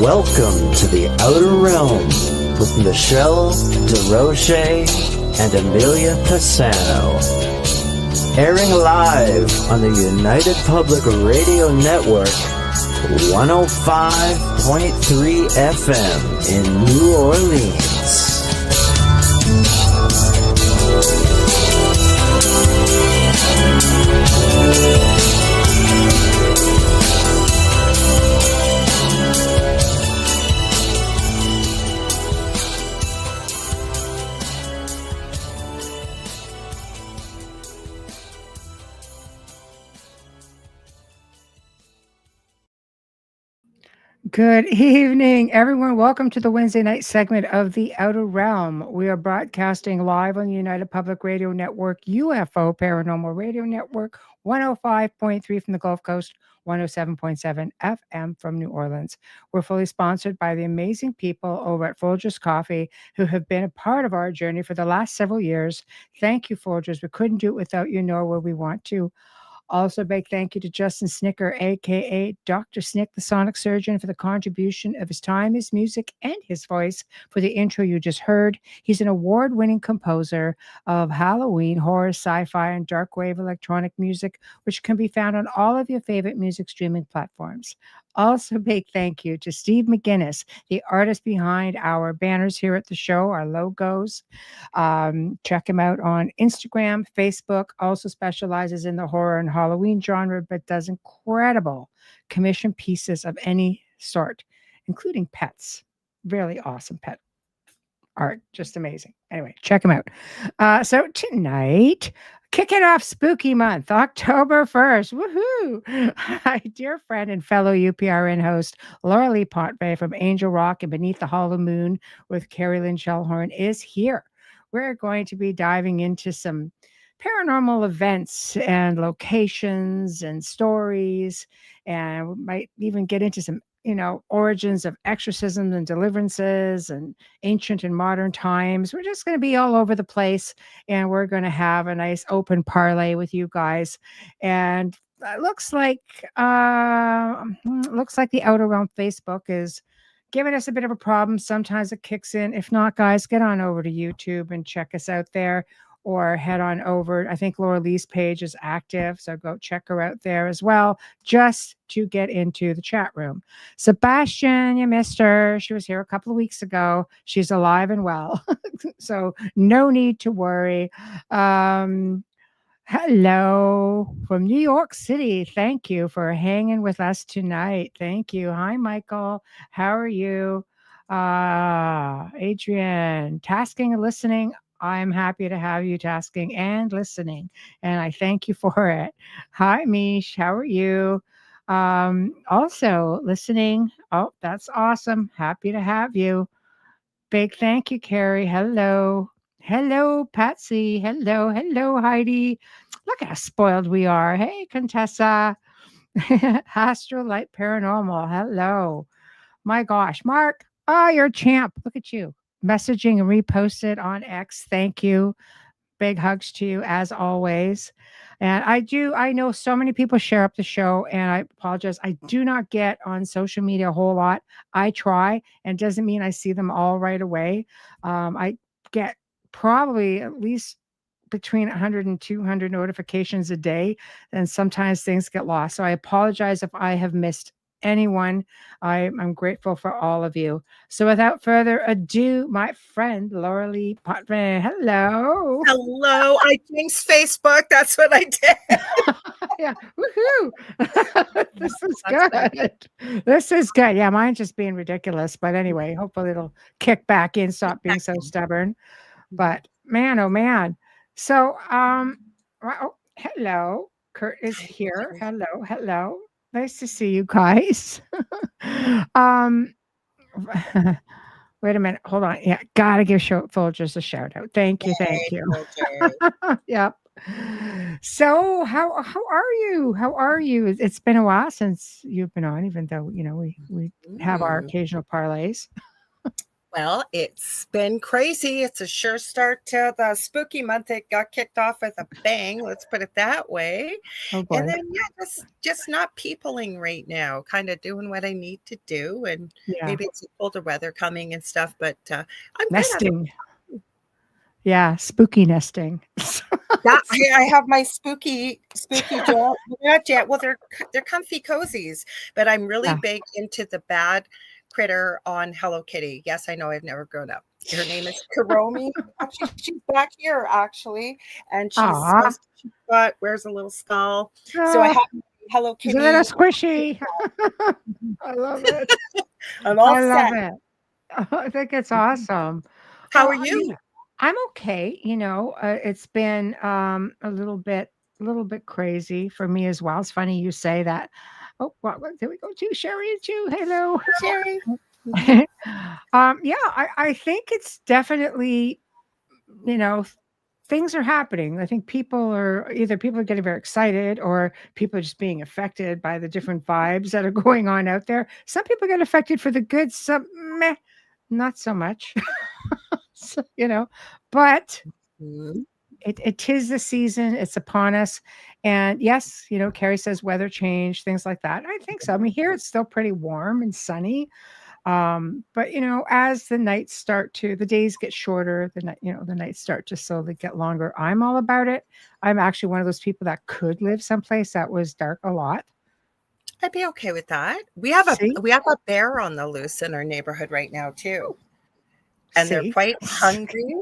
Welcome to the Outer Realm with Michelle DeRoche and Amelia Pisano. Airing live on the United Public Radio Network, 105.3 FM in New Orleans. Good evening, everyone. Welcome to the Wednesday night segment of The Outer Realm. We are broadcasting live on the United Public Radio Network, UFO Paranormal Radio Network, 105.3 from the Gulf Coast, 107.7 FM from New Orleans. We're fully sponsored by the amazing people over at Folgers Coffee who have been a part of our journey for the last several years. Thank you, Folgers. We couldn't do it without you, nor would we want to. Also, big thank you to Justin Snicker, aka Dr. Snick, the sonic surgeon, for the contribution of his time, his music, and his voice for the intro you just heard. He's an award-winning composer of Halloween, horror, sci-fi, and dark wave electronic music, which can be found on all of your favorite music streaming platforms. Also, big thank you to Steve McGinnis, the artist behind our banners here at the show, our logos. Check him out on Instagram, Facebook. Also specializes in the horror and Halloween genre, but does incredible commission pieces of any sort, including pets. Really awesome pet art. Just amazing. Anyway, check him out. So tonight, kicking off spooky month, October 1st. Woohoo! My dear friend and fellow UPRN host, Lorilei Potvin from Angel Rock and Beneath the Hollow Moon with Kerrilynn Shellhorn is here. We're going to be diving into some paranormal events and locations and stories, and we might even get into some origins of exorcisms and deliverances and ancient and modern times. We're just going to be all over the place, and we're going to have a nice open parlay with you guys. And it looks like the Outer Realm Facebook is giving us a bit of a problem. Sometimes it kicks in. If not, guys, get on over to YouTube and check us out there, or head on over. I think Lorilai's page is active, so go check her out there as well, just to get into the chat room. Sebastian, you missed her. She was here a couple of weeks ago. She's alive and well, so no need to worry. Hello from New York City. Thank you for hanging with us tonight. Thank you. Hi, Michael. How are you? Adrian, tasking and listening. I'm happy to have you tasking and listening, and I thank you for it. Hi, Mish. How are you? Also listening. Oh, that's awesome. Happy to have you. Big thank you, Carrie. Hello. Hello, Patsy. Hello. Hello, Heidi. Look how spoiled we are. Hey, Contessa. Astrolight Paranormal. Hello. My gosh, Mark. Oh, you're a champ. Look at you. Messaging and reposted on X. Thank you. Big hugs to you as always. And I know so many people share up the show, and I apologize. I do not get on social media a whole lot. I try, and it doesn't mean I see them all right away. I get probably at least between 100 and 200 notifications a day, and sometimes things get lost. So I apologize if I have missed anyone. I'm grateful for all of you. So without further ado, my friend Lorilei Potvin. Hello. Hello. I jinxed Facebook. That's what I did. Yeah. Woohoo. This is good. This is good. Yeah, mine's just being ridiculous. But anyway, hopefully it'll kick back in, stop being so stubborn. But man, oh man. So hello. Kurt is here. Hello. Nice to see you guys. Wait a minute. Hold on. Yeah, gotta give Folgers a shout out. Thank you. Yep. So how are you? How are you? It's been a while since you've been on, even though we have our occasional parlays. Well, it's been crazy. It's a sure start to the spooky month. It got kicked off with a bang. Let's put it that way. Oh And boy. then, yeah, just not peopling right now. Kind of doing what I need to do. And Yeah. maybe it's the colder weather coming and stuff. But I'm kind of Nesting. Yeah. Spooky nesting. that. I have my spooky jet. Not jet. Well, they're comfy cozies. But I'm really Yeah. big into the bad critter on Hello Kitty. Yes, I know I've never grown up. Her name is Karomi. Actually, she's back here, actually. And Aw. she's got, wears a little skull. So I Oh, have Hello it's a little Kitty. squishy. I love it. I'm all I love set. it. I think it's awesome. How Well, are you? I'm okay. It's been a little bit crazy for me as well. It's funny you say that. Oh, what there we go too, Sherry and you. Hello. Sherry? Mhm. Yeah, I think it's definitely, you know, things are happening. I think people are getting very excited or people are just being affected by the different vibes that are going on out there. Some people get affected for the good, some meh, not so much. So, but Mhm. it is the season, it's upon us. And yes, Carrie says weather change, things like that. I think so. I mean, here it's still pretty warm and sunny. But as the days get shorter, the nights start to slowly get longer. I'm all about it. I'm actually one of those people that could live someplace that was dark a lot. I'd be okay with that. See? We have a bear on the loose in our neighborhood right now too. And they're See? quite hungry.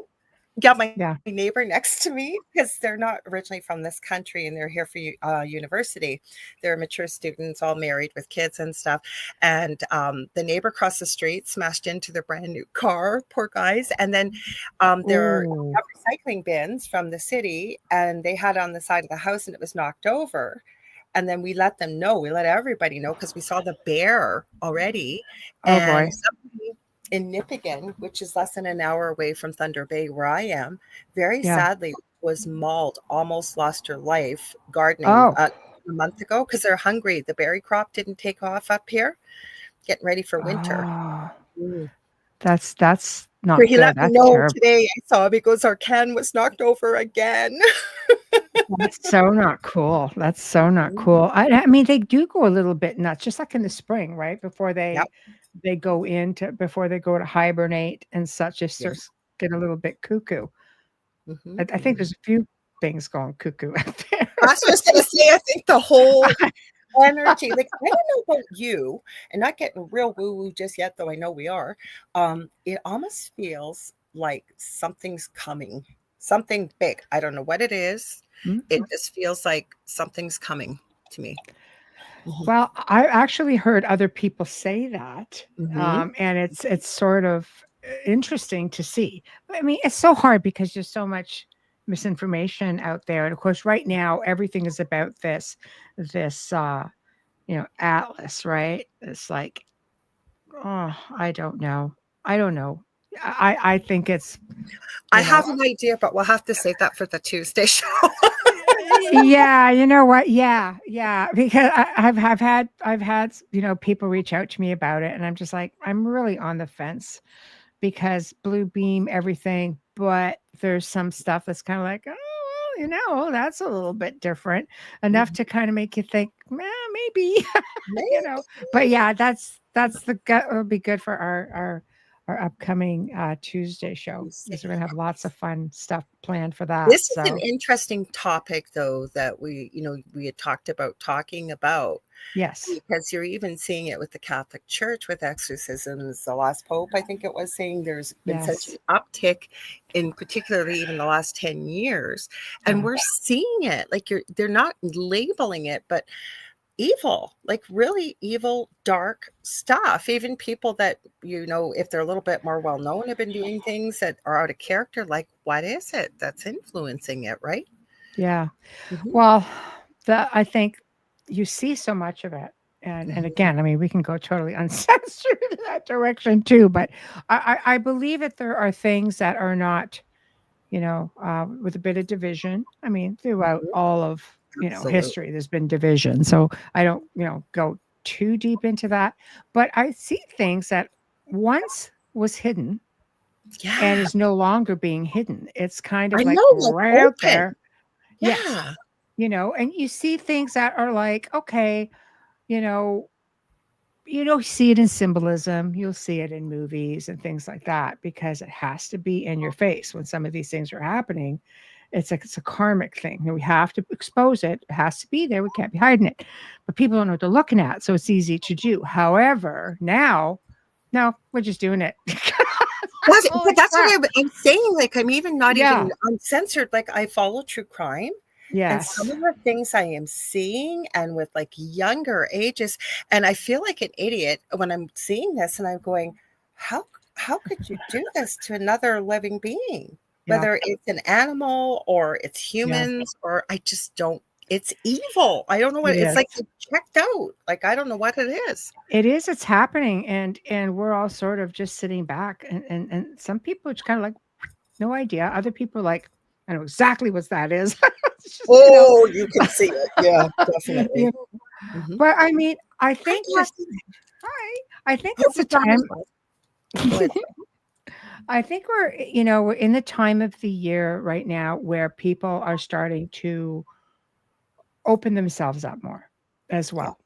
Yeah, my Yeah. neighbor next to me, because they're not originally from this country and they're here for university. They're mature students, all married with kids and stuff. And the neighbor across the street smashed into their brand new car, poor guys. And then there Oh, have recycling bins from the city, and they had it on the side of the house and it was knocked over. And then we let them know, we let everybody know because we saw the bear already. oh And boy. somebody in Nipigon, which is less than an hour away from Thunder Bay, where I am, very Yeah. sadly was mauled, almost lost her life gardening Oh, a month ago because they're hungry. The berry crop didn't take off up here, getting ready for winter. oh, Mm. that's So not he good. let me That's know terrible. today. I saw him. He goes, our can was knocked over again. That's so not cool. That's so not Mhm. cool. I mean, they do go a little bit nuts, just like in the spring, right? Yep. Before they go to hibernate and such, it Yeah. starts get a little bit cuckoo. Mhm, I think mhm. there's a few things going cuckoo out there. That's what I was going to say. I think the whole energy, like, I don't know about you, and not getting real woo woo just yet, though I know we are. It almost feels like something's coming, something big. I don't know what it is. It Mm. just feels like something's coming to me. Mhm. Well, I actually heard other people say that, Mhm. and it's sort of interesting to see. I mean, it's so hard because there's so much misinformation out there, and of course, right now everything is about this atlas, right? It's like, oh, I don't know, I don't know. I think it's I you know have an idea, but we'll have to save that for the Tuesday show. Yeah, you know what? Yeah, yeah. Because I've had people reach out to me about it, and I'm just like, I'm really on the fence because Blue Beam everything, but there's some stuff that's kind of like, oh, well, that's a little bit different enough to kind of make you think, maybe, you Maybe. know. But yeah, that's the gut. It'll be good for our upcoming Tuesday show because we're gonna have lots of fun stuff planned for that. This is an So interesting topic, though, that we had talked about talking about, yes. because you're even seeing it with the Catholic Church with exorcisms. The last Pope, I think it was, saying there's been such an Yes. uptick in particularly even the last 10 years. And Yeah. we're seeing it like they're not labeling it, but evil, like really evil, dark stuff. Even people that, if they're a little bit more well known, have been doing things that are out of character. Like, what is it that's influencing it, right? Yeah. Mhm, Well, I think you see so much of it. And mhm. again, I mean, we can go totally uncensored in that direction too. But I believe that there are things that are not, with a bit of division. I mean, throughout all of, Absolutely. history, there's been division. So I don't, go too deep into that. But I see things that once was hidden Yeah. and is no longer being hidden. It's kind of I like know, like right out open. there. Yes. Yeah. And you see things that are like, okay, you know, you don't see it in symbolism. You'll see it in movies and things like that because it has to be in your face when some of these things are happening. It's a karmic thing. We have to expose it. It has to be there. We can't be hiding it. But people don't know what they're looking at, so it's easy to do. However, now, no, we're just doing it. But Holy that's what crap. I'm saying. Like, I'm even not Yeah. even uncensored. Like, I follow true crime. And some Yes. of the things I am seeing, and with like younger ages, and I feel like an idiot when I'm seeing this, and I'm going, how how could you do this to another living being? Yeah. Whether it's an animal or it's Yeah. humans, or I just don't. It's evil. I don't know what It it's is. like. It checked out. Like, I don't know what it is. It is. It's happening, and we're all sort of just sitting back, and some people it's kind of like no idea. Other people are like, I know exactly what that is. It's just, Oh, you can see it. Yeah, you definitely. know. Mhm. But I mean, I Hi, think this. Cassie. Hi. I think Hope it's a your daughter's time. well. Go ahead. I think we're in the time of the year right now where people are starting to open themselves up more as Yeah. well.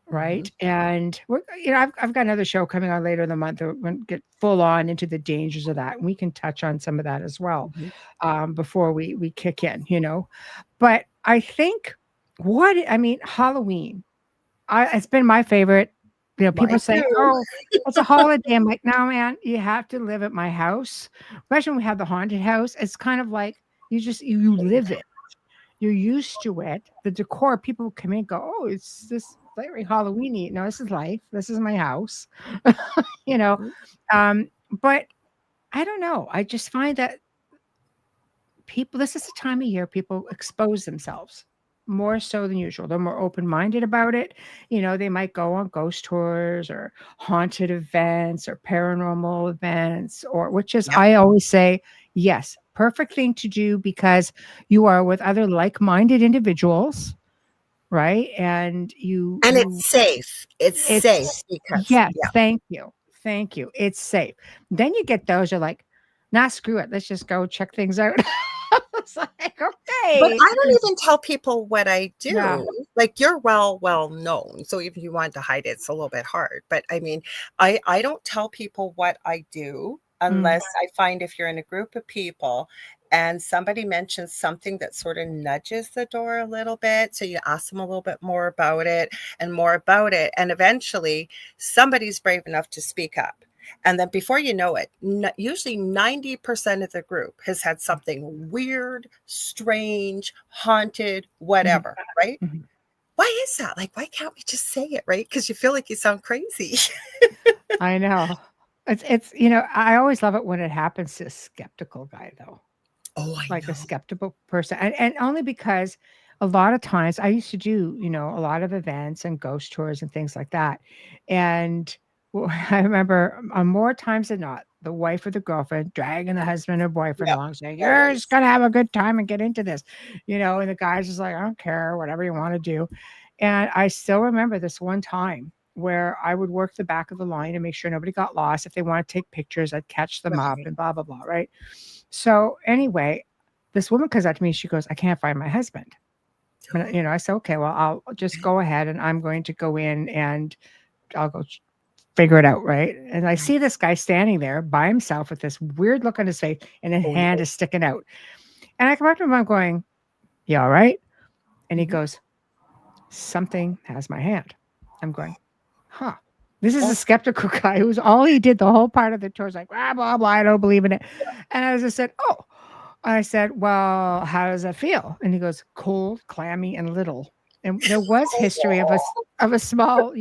Mhm. Right. And I've got another show coming on later in the month. We're going to get full on into the dangers of that. And we can touch on some of that as well Mhm. before we kick in. But I think Halloween, it's been my favorite. People Mine say, too. "Oh, it's a holiday." I'm like, "No, man, you have to live at my house." Especially when we have the haunted house. It's kind of like you live it. You're used to it. The decor, people come in and go, "Oh, it's this very Halloweeny." No, this is life. This is my house. you know. Mhm. But I don't know. I just find that this is the time of year people expose themselves more so than usual. They're more open-minded about it. They might go on ghost tours or haunted events or paranormal events, or which is, Yep. I always say, yes, perfect thing to do because you are with other like-minded individuals, right? And And you it's safe. It's safe it's because yes, yeah. thank you. Thank you. It's safe. Then you get those you're like, "Nah, screw it. Let's just go check things out." It's like, But "Okay." I don't even tell people what I Yeah. do. Like, you're well known. So if you want to hide it, it's a little bit hard. But I mean, I don't tell people what I do Mm, unless I find if you're in a group of people and somebody mentions something that sort of nudges the door a little bit. So you ask them a little bit more about it and more about it. And eventually somebody's brave enough to speak up. And then before you know it, usually 90% of the group has had something weird, strange, haunted, mhm, whatever, right? mhm. Why is that? Like, why can't we just say it, right? Because you feel like you sound crazy. I know. I always love it when it happens to a skeptical guy, though, Oh, I like a know. skeptical person. And only because a lot of times I used to do, a lot of events and ghost tours and things like that. And I remember on more times than not, the wife or the girlfriend dragging the husband or boyfriend Yep, along, saying, "You're just always. going to have a good time and get into this," and the guy's just like, "I don't care, whatever you want to do." And I still remember this one time where I would work the back of the line and make sure nobody got lost. If they want to take pictures, I'd catch them up Right. and blah, blah, blah. Right. So anyway, this woman comes out to me. She goes, "I can't find my husband." And, I said, "Okay, well, I'll just go ahead and I'm going to go in and I'll go figure it out." Right. And I see this guy standing there by himself with this weird look on his face and his Oh, hand no. is sticking out. And I come up to him, I'm going, "You all right?" And he Mhm. goes, "Something has my hand." I'm going, "Huh." This is a Oh, skeptical guy who's all he did the whole part of the tour is like, blah, blah, blah. I don't believe in it. And I just said, "Oh." I said, "Well, how does that feel?" And he goes, "Cold, clammy, and little." And there was history of a small,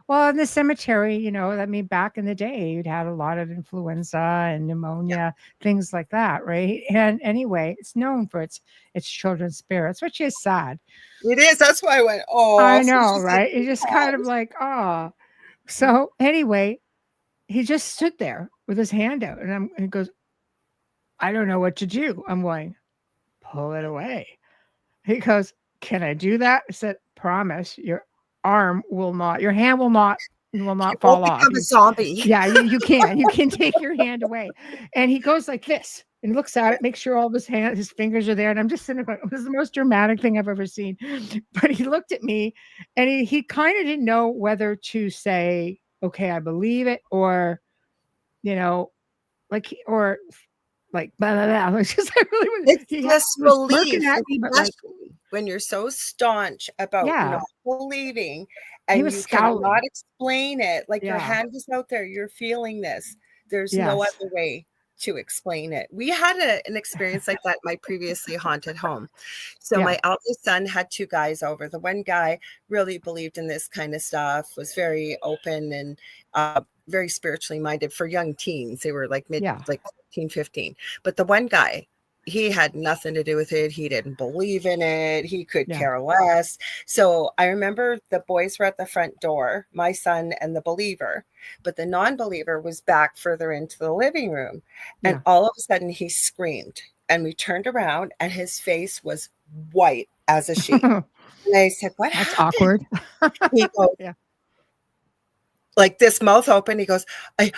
well, in the cemetery, I mean, back in the day, you'd had a lot of influenza and yeah, pneumonia, things like that, right? And anyway, it's known for its children's spirits, which is sad. it is. That's why I went, oh, I so know, she's like, right? It's just kind of like, oh. So anyway, he just stood there with his hand out, and he goes, "I don't know what to do." I'm going, "Pull it away." He goes, "Can I do that?" I said, "Promise, your hand will not will You not won't fall off. become a zombie. Yeah, you can take your hand away. And he goes like this and looks at it, makes sure all of his fingers are there. And I'm just sitting there going, this is the most dramatic thing I've ever seen. But he looked at me and he kind of didn't know whether to say, okay, I believe it, or, like, or like, blah, blah, blah. It's just, I really was, It's he was smirking disbelief, at me, but like, especially when you're so staunch about yeah, not believing he and was you scowling. cannot explain it. Like your Yeah. hand is out there, you're feeling this. There's no Yes. other way to explain it. We had an experience like that in my previously haunted home. So Yeah. my eldest son had two guys over. The one guy really believed in this kind of stuff, was very open and very spiritually minded for young teens. They were like Yeah. like 14, 15. But the one guy, he had nothing to do with it. He didn't believe in it. He could Yeah. care less. So I remember the boys were at the front door, my son and the believer, but the non-believer was back further into the living room. And Yeah. all of a sudden he screamed, and we turned around and his face was white as a sheet. And I said, what That's happened? awkward. He goes, Yeah. like this, mouth open. He goes, I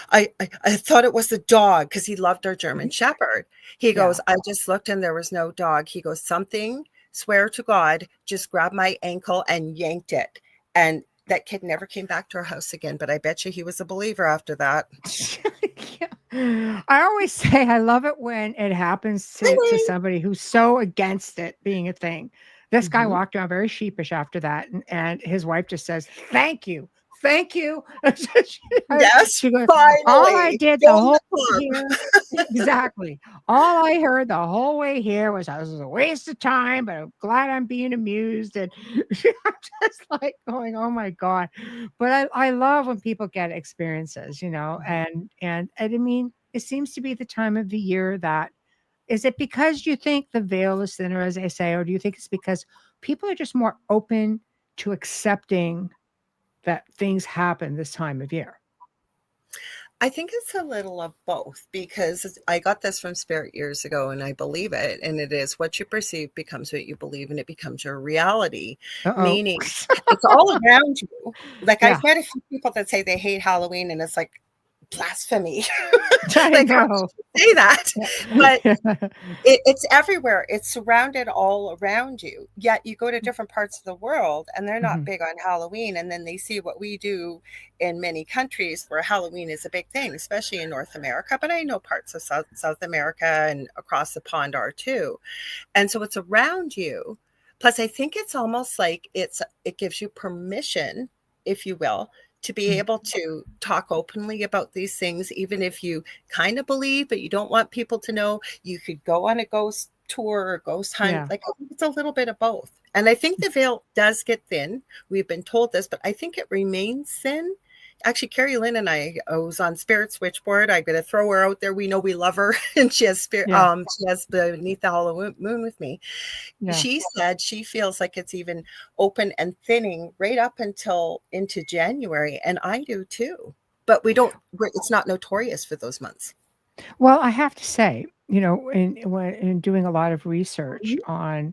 thought it was the dog, because he loved our German Shepherd. He goes, I just looked and there was no dog. He goes, something, swear to God, just grabbed my ankle and yanked it. And that kid never came back to our house again. But I bet you he was a believer after that. Yeah. I always say I love it when it happens to somebody who's so against it being a thing. This guy walked around very sheepish after that, and his wife just says, "Thank you, thank you." Yes, She goes, finally. all I did the Fill whole the way here, exactly. All I heard the whole way here was I was a waste of time, but I'm glad I'm being amused. And I'm just like going, oh my God. But I love when people get experiences, and I mean, it seems to be the time of the year that, is it because you think the veil is thinner, as they say, or do you think it's because people are just more open to accepting that things happen this time of year? I think it's a little of both, because I got this from Spirit years ago and I believe it. And it is what you perceive becomes what you believe, and it becomes your reality, Uh-oh. meaning it's all around you. Like Yeah. I've met a few people that say they hate Halloween, and it's like blasphemy. I Like, how know. could you say that? But Yeah. it's everywhere. It's surrounded all around you. Yet you go to different parts of the world and they're not Mhm. big on Halloween. And then they see what we do in many countries where Halloween is a big thing, especially in North America. But I know parts of South America and across the pond are too. And so it's around you. Plus, I think it's almost like it gives you permission, if you will, to be Mhm. able to talk openly about these things, even if you kind of believe, but you don't want people to know. You could go on a ghost tour or ghost hunt. Yeah. Like, I think it's a little bit of both. And I think the veil does get thin. We've been told this, but I think it remains thin. Actually, Kerrilynn and I was on Spirit Switchboard. I'm going to throw her out there. We know we love her, and she has spirit. Yeah. She has Beneath the Hollow Moon with me. Yeah. She said she feels like it's even open and thinning right up until into January, and I do too. But it's not notorious for those months. Well, I have to say, in doing a lot of research on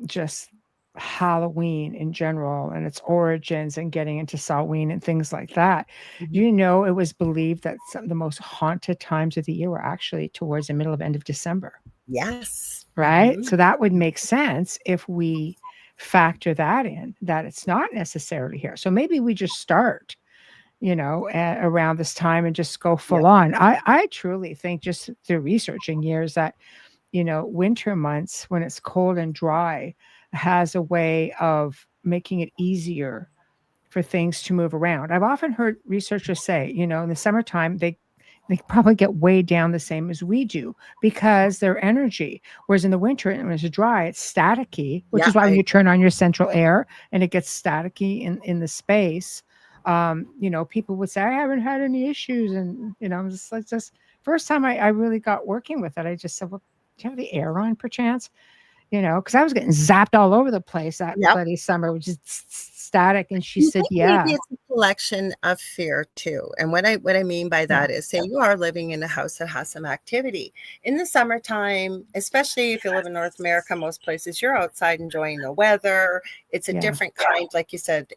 just Halloween in general and its origins and getting into Samhain and things like that, it was believed that some of the most haunted times of the year were actually towards the middle of end of December. Yes. Right? So that would make sense if we factor that in, that it's not necessarily here. So maybe we just start, around this time and just go full on. I truly think, just through researching years, that, winter months when it's cold and dry has a way of making it easier for things to move around. I've often heard researchers say, in the summertime, they probably get weighed down the same as we do because their energy. Whereas in the winter, when it's dry, it's staticky, which Yeah, is why when you turn on your central air and it gets staticky in the space, people would say, I haven't had any issues. And, I'm just like, first time I really got working with it, I just said, well, do you have the air on perchance? Because I was getting zapped all over the place that Yep. bloody summer, which is ecstatic. And she I said, think maybe yeah, it's a collection of fear too. And what I mean by yeah, that is, say you are living in a house that has some activity. In the summertime, especially if you live in North America, most places you're outside enjoying the weather. It's a yeah, different kind, like you said,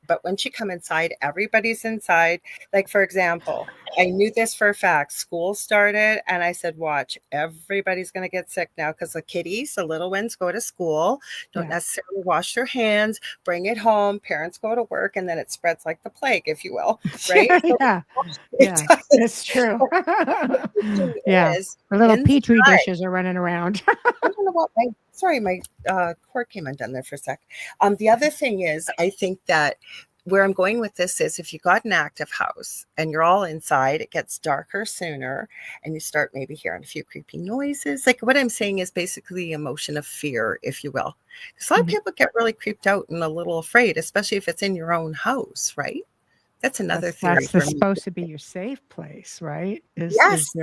but once you come inside, everybody's inside. Like, for example, I knew this for a fact. School started and I said, watch, everybody's going to get sick now because the kiddies, the little ones, go to school, don't yeah. necessarily wash their hands, bring it home, parents go to work, and then it spreads like the plague, if you will, right? Yeah, So yeah, it yeah, does. it's true. But the thing Yeah, is, the little petri inside, dishes are running around. I don't know what my cord came undone there for a sec. The other thing is, I think that where I'm going with this is, if you got an active house and you're all inside, it gets darker sooner and you start maybe hearing a few creepy noises. Like, what I'm saying is basically the emotion of fear, if you will. Because a lot of Mhm. people get really creeped out and a little afraid, especially if it's in your own house, right? That's another theory That's for me. supposed to be your safe place, right? Is Yes.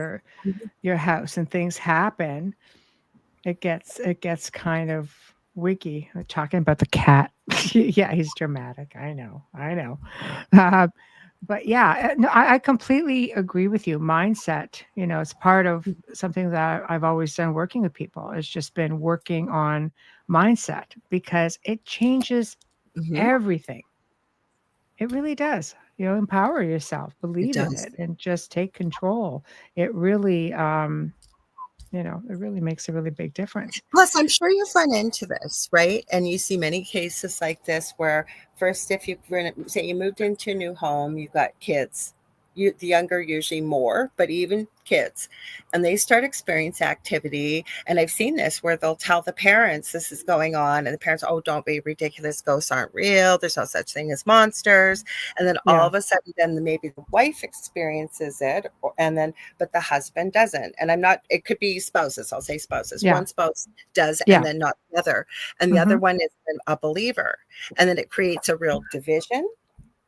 your house, and things happen. It gets kind of wiggy. We're talking about the cat. Yeah, he's dramatic. I know. I know. Uh, but yeah, no, I completely agree with you. Mindset, it's part of something that I've always done working with people. It's just been working on mindset because it changes Mhm. everything. It really does. Empower yourself, It believe in does. it, and just take control. It really, it really makes a really big difference. Plus, I'm sure you've run into this, right? And you see many cases like this where, first, if you say you moved into a new home, you've got kids, the younger usually more, but even kids, and they start experiencing activity. And I've seen this where they'll tell the parents this is going on, and the parents, oh, don't be ridiculous. Ghosts aren't real. There's no such thing as monsters. And then all Yeah. of a sudden, then maybe the wife experiences it, but the husband doesn't. And it could be spouses. I'll say spouses. Yeah. One spouse does, and Yeah. then not the other. And the other Mhm. one is a believer. And then it creates a real division.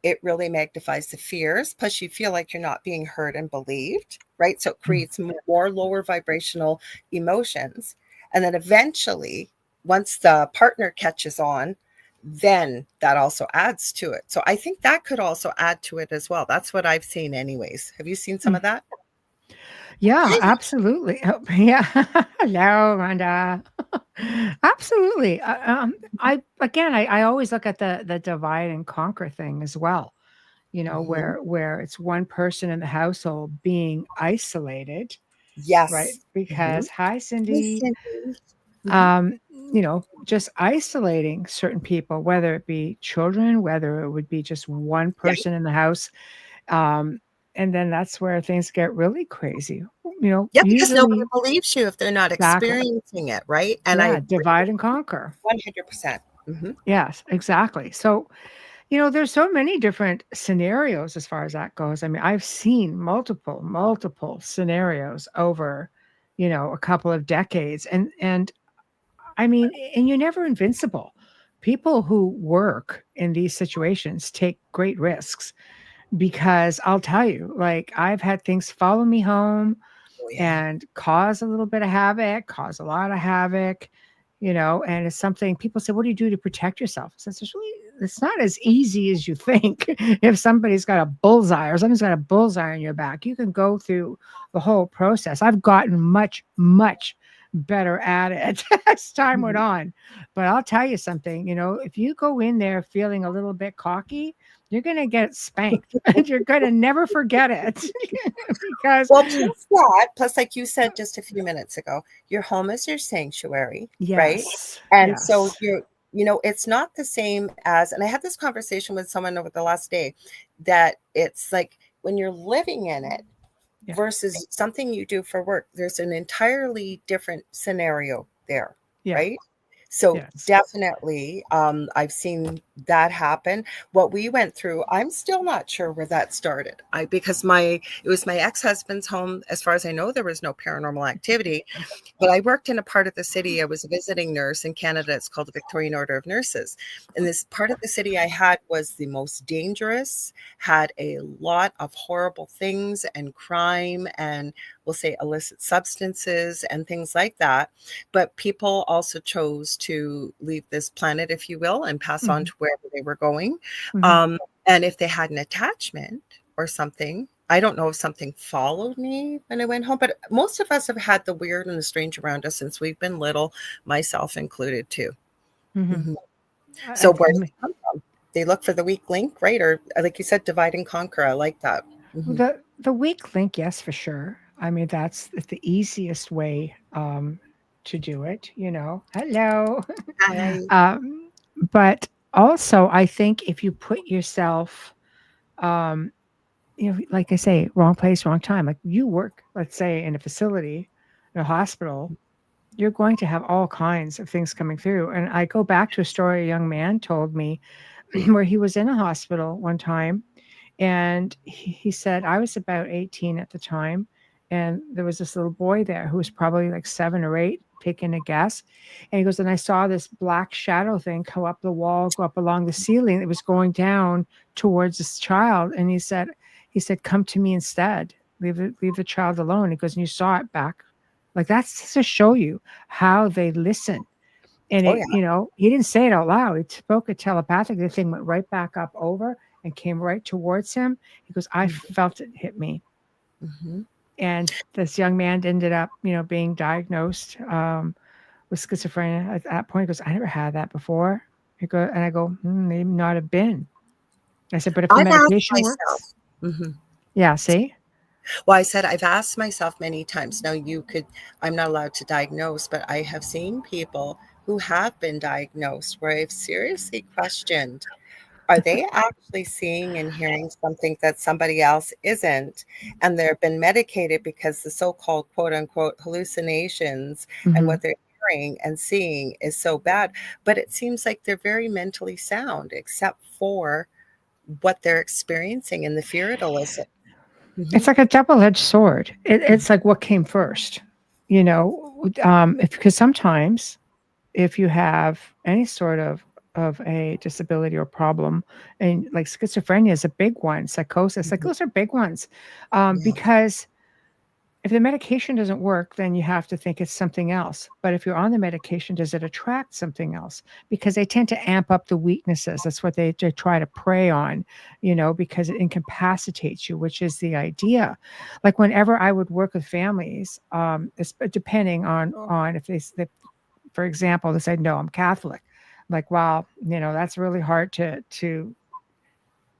It really magnifies the fears. Plus, you feel like you're not being heard and believed, right? So it Mm. creates more lower vibrational emotions. And then eventually, once the partner catches on, then that also adds to it. So I think that could also add to it as well. That's what I've seen, anyways. Have you seen some Mm. of that? Yeah, absolutely. Oh, yeah. Hello, Rhonda. Absolutely. I always look at the divide and conquer thing as well. Mhm. Where it's one person in the household being isolated, right? Yes. Mhm. Because hi, Hey, Cindy. Cindy. Mhm. Just isolating certain people, whether it be children, whether it would be just one Yeah. person in the house. Um, and then that's where things get really crazy. Yeah, because nobody Usually, believes you if they're not exactly. experiencing it, right? And I Yeah, agree divide and conquer. 100%. Mhm. Yes, exactly. So, there's so many different scenarios as far as that goes. I mean, I've seen multiple scenarios over, a couple of decades. And I mean, and you're never invincible. People who work in these situations take great risks because I'll tell you, like, I've had things follow me home Oh, yeah. and cause a little bit of havoc, cause a lot of havoc, and it's something people say, what do you do to protect yourself? So it's not as easy as you think. If somebody's got a bullseye or somebody's got a bullseye on your back, you can go through the whole process. I've gotten much, much better at it as time went Mhm. on. But I'll tell you something, if you go in there feeling a little bit cocky, you're going to get spanked and you're going to never forget it because Well, plus like you said just a few minutes ago, your home is your sanctuary, right? yes, And so yes, it's not the same as, and I had this conversation with someone over the last day, that it's like when you're living in it yeah, versus something you do for work, there's an entirely different scenario there, yeah, right? So yes. definitely, I've seen that happen. What we went through, I'm still not sure where that started. Because it was my ex-husband's home. As far as I know, there was no paranormal activity, but I worked in a part of the city. I was a visiting nurse in Canada. It's called the Victorian Order of Nurses. And this part of the city I had was the most dangerous, had a lot of horrible things and crime and we'll say, illicit substances and things like that. But people also chose to leave this planet, if you will, and pass on to wherever they were going. And if they had an attachment or something, I don't know if something followed me when I went home, but most of us have had the weird and the strange around us since we've been little, myself included too. So where does it come from? They look for the weak link, right? Or like you said, divide and conquer. I like that. The weak link, yes, for sure. I mean, that's the easiest way to do it, you know. Hello. Hi. But also, I think if you put yourself, you know, like I say, wrong place, wrong time. Like you work, let's say, in a facility, in a hospital, you're going to have all kinds of things coming through. And I go back to a story a young man told me where he was in a hospital one time. And he said, I was about 18 at the time. And there was this little boy there who was probably like 7 or 8, taking a guess. And he goes, and I saw this black shadow thing come up the wall, go up along the ceiling. It was going down towards this child. And he said, come to me instead. Leave the child alone. He goes, and you saw it back. Like that's to show you how they listen. And it, you know, he didn't say it out loud. He spoke it telepathically. The thing went right back up over and came right towards him. He goes, I felt it hit me. And this young man ended up, you know, being diagnosed with schizophrenia at that point. He goes, I never had that before. And I go, maybe not have been. I said, but if the medication works. Yeah, see? Well, I said, I've asked myself many times. Now, I'm not allowed to diagnose, but I have seen people who have been diagnosed where I've seriously questioned, are they actually seeing and hearing something that somebody else isn't? And they've been medicated because the so-called quote unquote hallucinations and what they're hearing and seeing is so bad. But it seems like they're very mentally sound, except for what they're experiencing and the fear it elicits. It's like a double-edged sword. It's like what came first, you know, because sometimes if you have any sort of a disability or problem, and like schizophrenia is a big one, psychosis, like those are big ones, because if the medication doesn't work, then you have to think it's something else. But if you're on the medication, does it attract something else? Because they tend to amp up the weaknesses. That's what they try to prey on, you know, because it incapacitates you, which is the idea. Like whenever I would work with families, depending on if for example, they said, no, I'm Catholic. I'm like, wow, you know, that's really hard to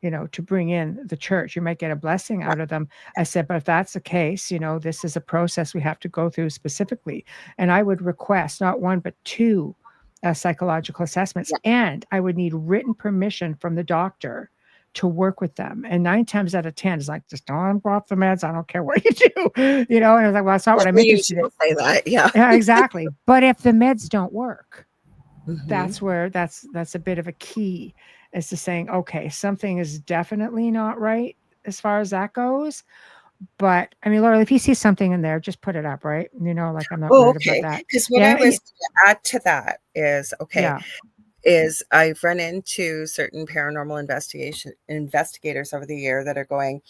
you know, to bring in the church. You might get a blessing out of them. I said, but if that's the case, you know, this is a process we have to go through specifically. And I would request not 1, but 2 psychological assessments. And I would need written permission from the doctor to work with them. And 9 times out of 10 is like, just don't go off the meds. I don't care what you do, you know? And I was like, well, that's not what I'm interested in. Say that. Yeah, exactly. But if the meds don't work, that's where that's a bit of a key, is to saying, okay, something is definitely not right as far as that goes. But I mean, Laura, if you see something in there, just put it up, right? You know, like I'm not worried about that. Because what I was going to add to that is, is I've run into certain paranormal investigators over the year that are going,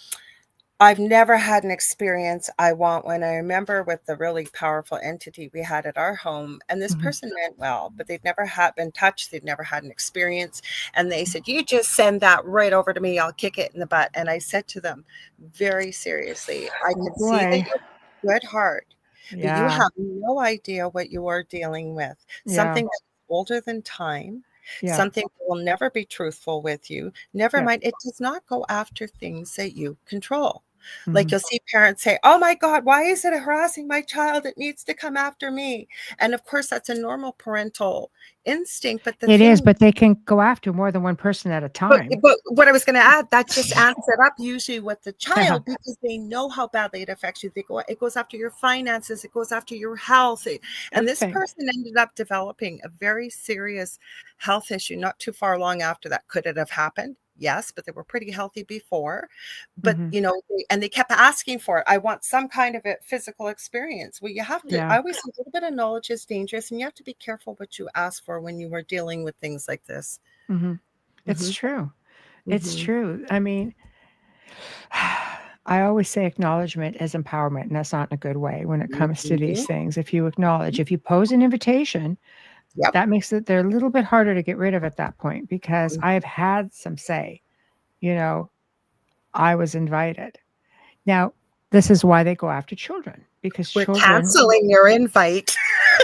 I've never had an experience I want one. I remember with the really powerful entity we had at our home, and this person meant well, but they'd never been touched. They'd never had an experience. And they said, you just send that right over to me. I'll kick it in the butt. And I said to them very seriously, I can see that you have a good heart, but you have no idea what you are dealing with. Something that's older than time. Something that will never be truthful with you. Never mind. It does not go after things that you control. Like you'll see parents say, oh my God, why is it harassing my child? It needs to come after me. And of course, that's a normal parental instinct. But it is, but they can go after more than one person at a time. But what I was going to add, that just amps it up usually with the child, because they know how badly it affects you. It goes after your finances. It goes after your health. And this person ended up developing a very serious health issue not too far long after that. Could it have happened? Yes, but they were pretty healthy before. But, you know, they kept asking for it. I want some kind of a physical experience. Well, you have to, I always say a little bit of knowledge is dangerous, and you have to be careful what you ask for when you are dealing with things like this. It's true. It's true. I mean, I always say acknowledgement is empowerment, and that's not in a good way when it comes to these things. If you acknowledge, if you pose an invitation, Yep. that makes it they're a little bit harder to get rid of at that point, because I've had some say, I was invited. Now, this is why they go after children, because We're children canceling your invite.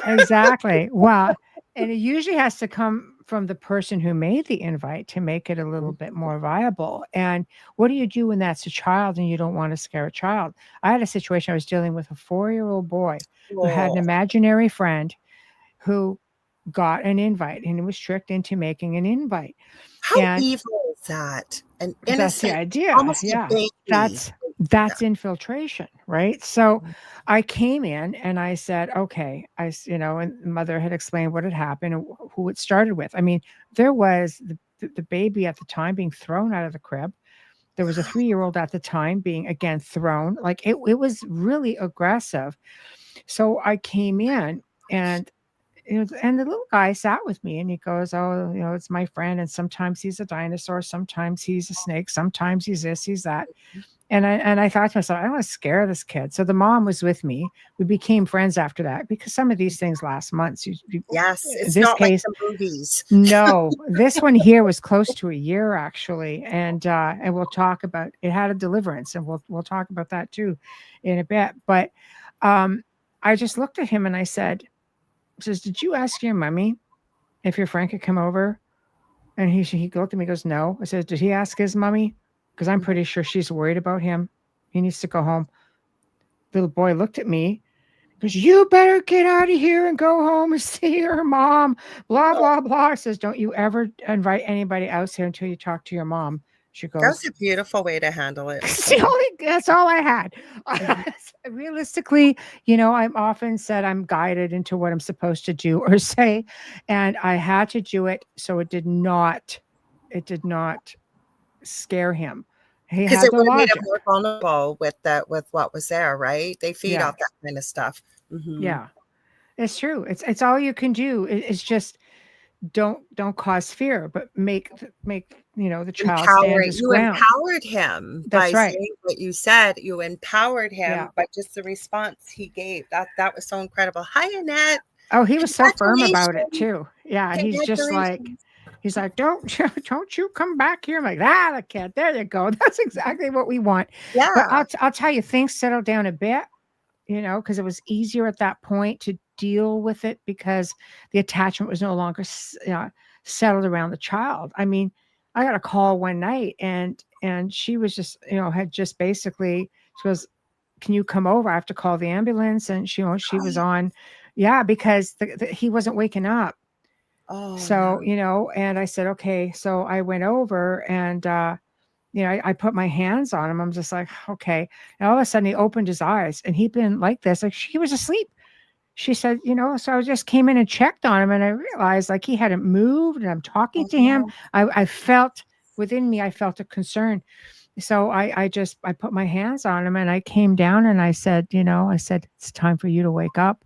exactly. Well, and it usually has to come from the person who made the invite to make it a little bit more viable. And what do you do when that's a child and you don't want to scare a child? I had a situation, I was dealing with a 4-year-old boy who had an imaginary friend who got an invite, and he was tricked into making an invite. How And evil is that? An that's the innocent, idea. almost a Yeah. baby. That's infiltration, right? So I came in and I said, okay, and mother had explained what had happened and who it started with. I mean, there was the baby at the time being thrown out of the crib. There was a 3-year-old at the time being again thrown. Like it was really aggressive. So I came in, and and the little guy sat with me, and he goes, "Oh, it's my friend. And sometimes he's a dinosaur, sometimes he's a snake, sometimes he's this, he's that." And I thought to myself, I don't want to scare this kid. So the mom was with me. We became friends after that, because some of these things last months. Yes, In it's this not like case, the movies. no, this one here was close to a year actually, and we'll talk about it. Had a deliverance, and we'll talk about that too in a bit. But I just looked at him and I said, "Did you ask your mommy if your friend could come over?" And he looked at me and goes, "No." I said, "Did he ask his mommy? Because I'm pretty sure she's worried about him. He needs to go home." Little boy looked at me, goes, "You better get out of here and go home and see your mom." Blah, blah, blah. I says, "Don't you ever invite anybody else here until you talk to your mom." She That goes, was a beautiful way to handle it. that's all I had. Realistically, I'm often said I'm guided into what I'm supposed to do or say, and I had to do it. So it did not scare him. He Because had it the would have made it logic. more vulnerable with what was there, right? They feed Yeah. off that kind of stuff. Yeah. It's true. It's all you can do. It's just don't cause fear, but make the child stand his You ground. empowered him by That's right. saying what you said. You empowered Yeah. him by just the response he gave. That was so incredible. Hi, Annette. Oh, he was so firm about it Congratulations. too. Yeah, and Congratulations. he's like, don't you come back here. I'm like, "Ah, the kid. There you go. That's exactly what we want." But Yeah. I'll tell you, things settled down a bit, because it was easier at that point to deal with it, because the attachment was no longer settled around the child. I mean, I got a call one night, and she was just, had just basically, she goes, "Can you come over? I have to call the ambulance." And she was on, yeah, because he wasn't waking up. Oh, So, no. and I said, okay. So I went over, and I put my hands on him. I'm just like, okay. And all of a sudden he opened his eyes, and he'd been like this, like he was asleep. She said, so I just came in and checked on him, and I realized like he hadn't moved, and I'm talking Oh, to him. no. I felt within me, I felt a concern. So I put my hands on him, and I came down, and I said, "It's time for you to wake up."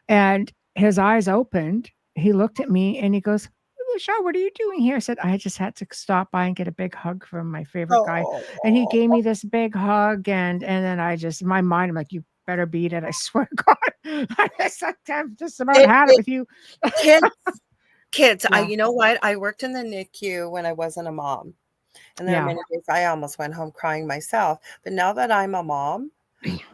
And his eyes opened. He looked at me and he goes, "Michelle, what are you doing here?" I said, "I just had to stop by and get a big hug from my favorite guy." And he gave me this big hug. And then in my mind, I'm like, "You better beat it. I swear to God." I've just about had it with you. Kids, kids. Yeah. You know what? I worked in the NICU when I wasn't a mom. And there are Yeah. many days I almost went home crying myself. But now that I'm a mom,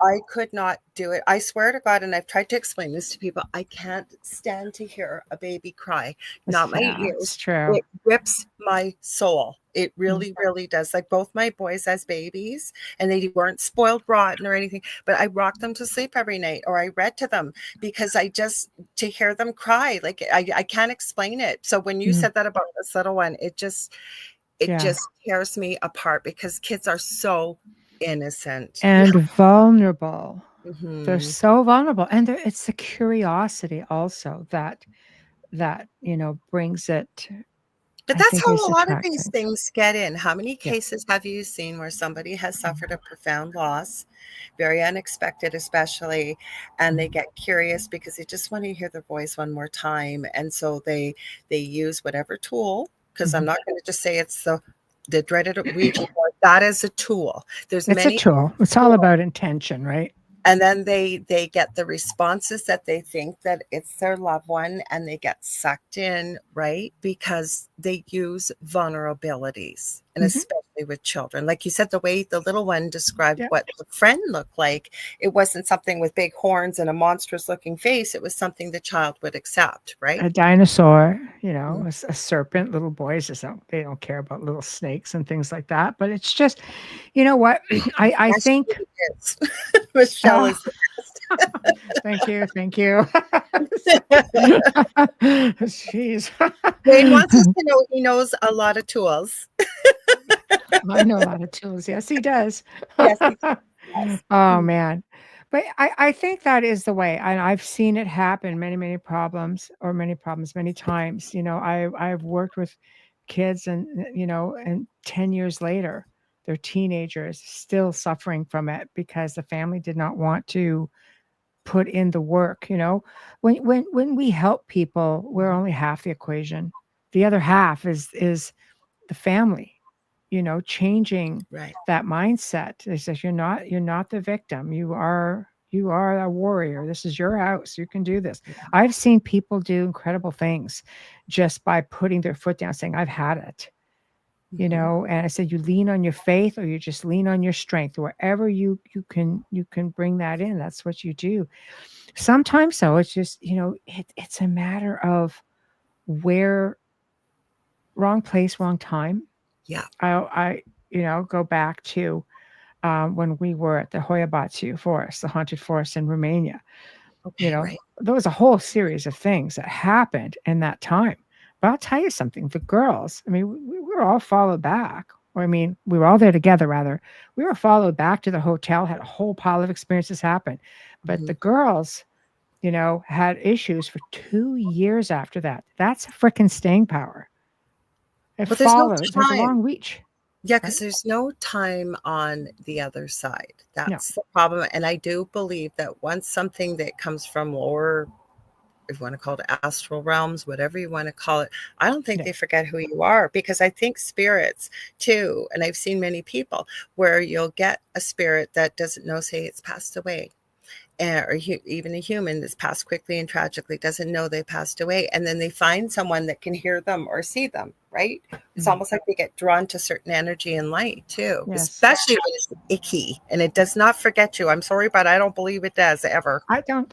I could not do it. I swear to God, and I've tried to explain this to people, I can't stand to hear a baby cry. Not my It's ears. true. It rips my soul. It really, really does. Like both my boys as babies, and they weren't spoiled rotten or anything, but I rocked them to sleep every night, or I read to them, because to hear them cry, like I can't explain it. So when you said that about this little one, it just tears me apart, because kids are so innocent. And vulnerable. They're Mhm. so vulnerable. And it's the curiosity also that brings it, But I that's think, how is a lot of these attracting. things get in. How many Yeah. cases have you seen where somebody has suffered a profound loss, very unexpected especially, and they get curious because they just want to hear their voice one more time, and so they use whatever tool, because I'm not going to just say it's the dreaded Ouija board, That is a tool. There's It's a many tool. It's all about intention, right? and then they get the responses that they think that it's their loved one, and they get sucked in, right? Because they use vulnerabilities, and especially with children, like you said, the way the little one described what the friend looked like, it wasn't something with big horns and a monstrous looking face. It was something the child would accept, right? A dinosaur, a serpent. Little boys just they don't care about little snakes and things like that. But it's just, you know what? I think Michelle is thank you. Jeez. Wayne wants us to know he knows a lot of tools. I know a lot of tools. Yes, he does. Yes, he does. Oh man. But I think that is the way. And I've seen it happen many times. I've worked with kids and and 10 years later, they're teenagers still suffering from it because the family did not want to put in the work. When we help people, we're only half the equation. The other half is the family, changing that mindset. They say you're not the victim. You are a warrior. This is your house. You can do this. I've seen people do incredible things just by putting their foot down, saying, I've had it. And I said, you lean on your faith or you just lean on your strength. Wherever you can bring that in. That's what you do. Sometimes though, it's just, it's a matter of where, wrong place, wrong time. Yeah. I go back to when we were at the Hoyabatsu forest, the haunted forest in Romania. There was a whole series of things that happened in that time. But I'll tell you something, the girls, we were all followed back. We were all there together, rather. We were followed back to the hotel, had a whole pile of experiences happen. But the girls, had issues for 2 years after that. That's freaking staying power. It followed. There's a long reach. Yeah, because there's no time on the other side. That's the problem. And I do believe that once something that comes from lower, if you want to call it astral realms, whatever you want to call it, I don't think they forget who you are, because I think spirits too, and I've seen many people where you'll get a spirit that doesn't know, say it's passed away, or even a human that's passed quickly and tragically doesn't know they passed away, and then they find someone that can hear them or see them, right? It's almost like they get drawn to certain energy and light too, especially when it's icky and it does not forget you. I'm sorry, but I don't believe it does ever. I don't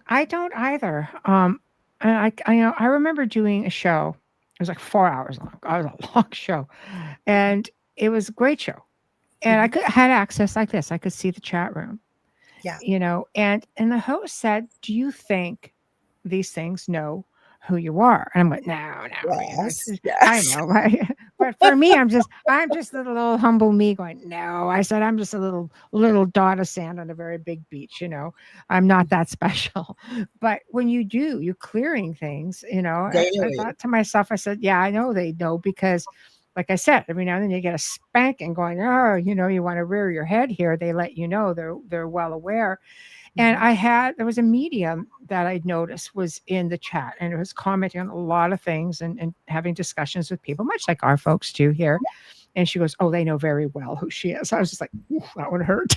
either. And I remember doing a show. It was like 4 hours long. It was a long show, and it was a great show. And I had access like this. I could see the chat room. Yeah. And the host said, "Do you think these things know who you are?" And I'm like, "No. Yes. I know, right?" But for me, I'm just little old humble me going, "No." I said, "I'm just a little dot of sand on a very big beach. I'm not that special." But when you're clearing things, I thought to myself, I said, "Yeah, I know they know, because." Like I said, every now and then you get a spanking going, oh, you want to rear your head here. They let you know they're well aware. And there was a medium that I'd noticed was in the chat, and it was commenting on a lot of things and having discussions with people, much like our folks do here. And she goes, oh, they know very well who she is. I was just like, that would hurt.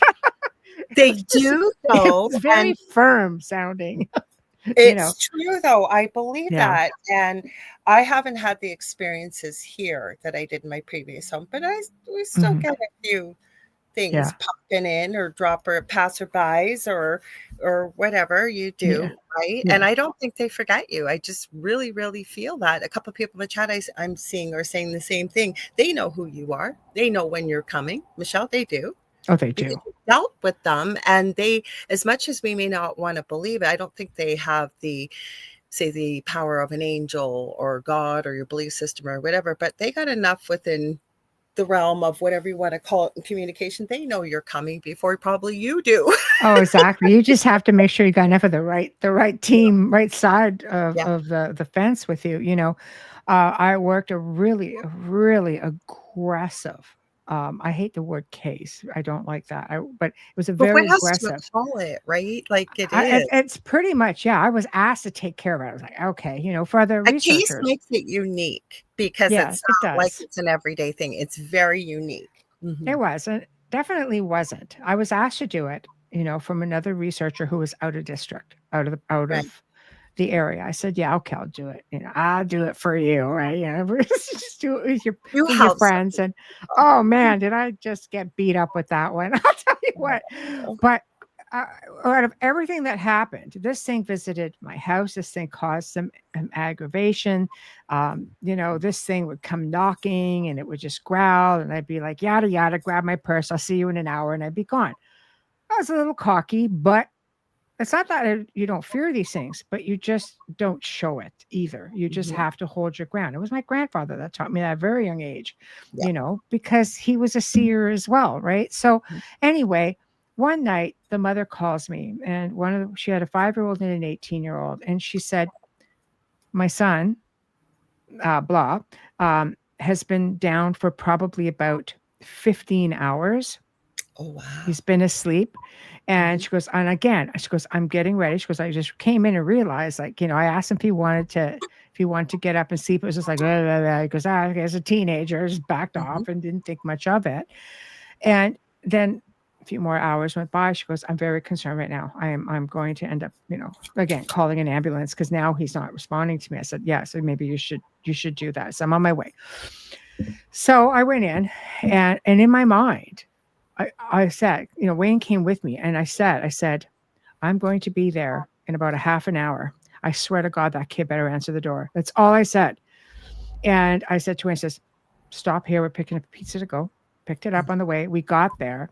They do, though. It's very firm sounding. It's true, though. I believe that. And I haven't had the experiences here that I did in my previous home, but we still get a few things popping in or passerbys or whatever you do, right? And I don't think they forget you. I just really, really feel that. A couple of people in the chat I'm seeing are saying the same thing. They know who you are. They know when you're coming. Michelle, they do. Oh, they do. Dealt with them, and they, as much as we may not want to believe it, I don't think they have the power of an angel or God or your belief system or whatever, but they got enough within the realm of whatever you want to call it in communication. They know you're coming before probably you do. Oh, exactly. You just have to make sure you got enough of the right team, right side of the fence with you. I worked a really aggressive. I hate the word case. I don't like that. But it was a very aggressive. What else do you call it, right? Like it is. It's pretty much, I was asked to take care of it. I was like, okay, for other researchers. A case makes it unique because it's not like it's an everyday thing. It's very unique. It wasn't. Definitely wasn't. I was asked to do it, from another researcher who was out of district, out Right. of the area. I said, "Yeah, okay, I'll do it. I'll do it for you, right? Just do it with You your have friends." something. And oh man, did I just get beat up with that one? I'll tell you what. But uh, out of everything that happened, this thing visited my house. This thing caused some aggravation. This thing would come knocking and it would just growl, and I'd be like, yada yada, grab my purse. I'll see you in an hour, and I'd be gone. I was a little cocky, but it's not that you don't fear these things, but you just don't show it either. You just have to hold your ground. It was my grandfather that taught me that at a very young age, Yeah. because he was a seer as well, right? So anyway, one night the mother calls me, and she had a 5-year-old and an 18-year-old, and she said, "My son, blah, has been down for probably about 15 hours. Oh, wow. He's been asleep." And she goes, and again, she goes, "I'm getting ready." She goes, "I just came in and realized, I asked him if he wanted to get up and sleep." It was just like, blah, blah, blah. He goes, as a teenager, just backed off and didn't think much of it. And then a few more hours went by. She goes, "I'm very concerned right now. I'm going to end up, again, calling an ambulance because now he's not responding to me." I said, "Yeah, so maybe you should do that." So I'm on my way. So I went in, and in my mind, I said, Wayne came with me, and I said, "I'm going to be there in about a half an hour. I swear to God, that kid better answer the door." That's all I said. And I said to Wayne, says, "Stop here. We're picking up a pizza to go." Picked it up on the way. We got there,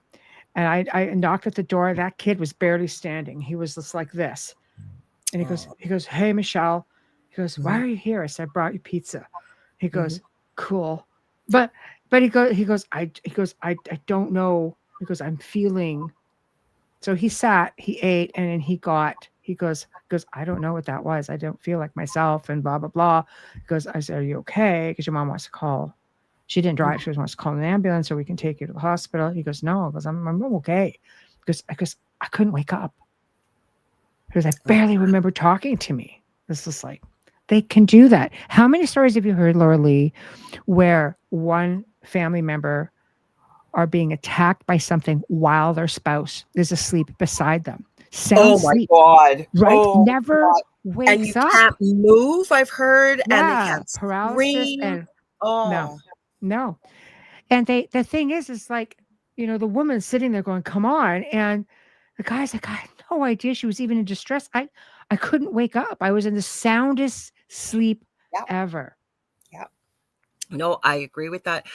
and I knocked at the door. That kid was barely standing. He was just like this. And he goes, "Hey, Michelle." He goes, "Why are you here?" I said, "I brought you pizza." He goes, "Cool." But he goes, I don't know. He goes, "I'm feeling." So he sat, he ate, and then he goes, "I don't know what that was. I don't feel like myself," and blah, blah, blah. He goes, I said, "Are you okay? Because your mom wants to call." She didn't drive. She wants to call an ambulance so we can take you to the hospital. He goes, "No." Because I'm okay. Because I couldn't wake up. Because I barely remember talking to me. This is like, they can do that. How many stories have you heard, Lorilei, where one family member are being attacked by something while their spouse is asleep beside them? Sound Oh my sleep, God. right? Oh Never God. And you wakes up. can't move, I've heard, and they Yeah, can't paralysis scream. and Oh, no. And the thing is like, the woman's sitting there going, "Come on." And the guy's like, "I had no idea she was even in distress. I couldn't wake up. I was in the soundest sleep yeah, ever." yeah. No, I agree with that.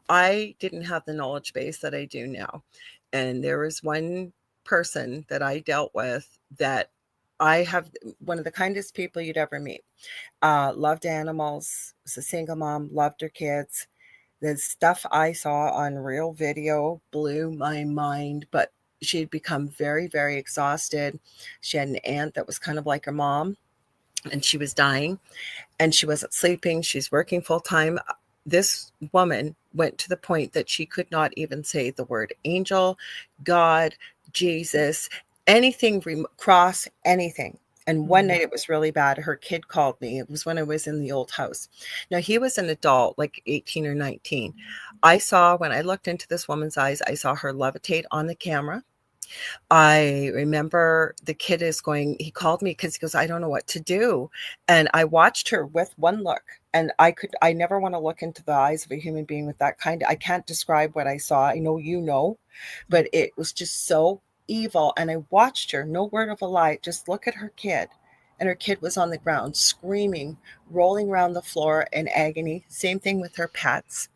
I didn't have the knowledge base that I do now. And there was one person that I dealt with that I have one of the kindest people you'd ever meet. Loved animals, was a single mom, loved her kids. The stuff I saw on real video blew my mind, but she'd become very, very exhausted. She had an aunt that was kind of like her mom, and she was dying, and she wasn't sleeping. She's working full time. This woman went to the point that she could not even say the word angel, God, Jesus, anything, cross, anything. And one night it was really bad. Her kid called me. It was when I was in the old house. Now, he was an adult, like 18 or 19. I saw, when I looked into this woman's eyes, I saw her levitate on the camera. I remember the kid is going, he called me because he goes, "I don't know what to do." And I watched her with one look, and I never want to look into the eyes of a human being with that kind. I can't describe what I saw. I know, but it was just so evil. And I watched her, no word of a lie, just look at her kid. And her kid was on the ground screaming, rolling around the floor in agony. Same thing with her pets.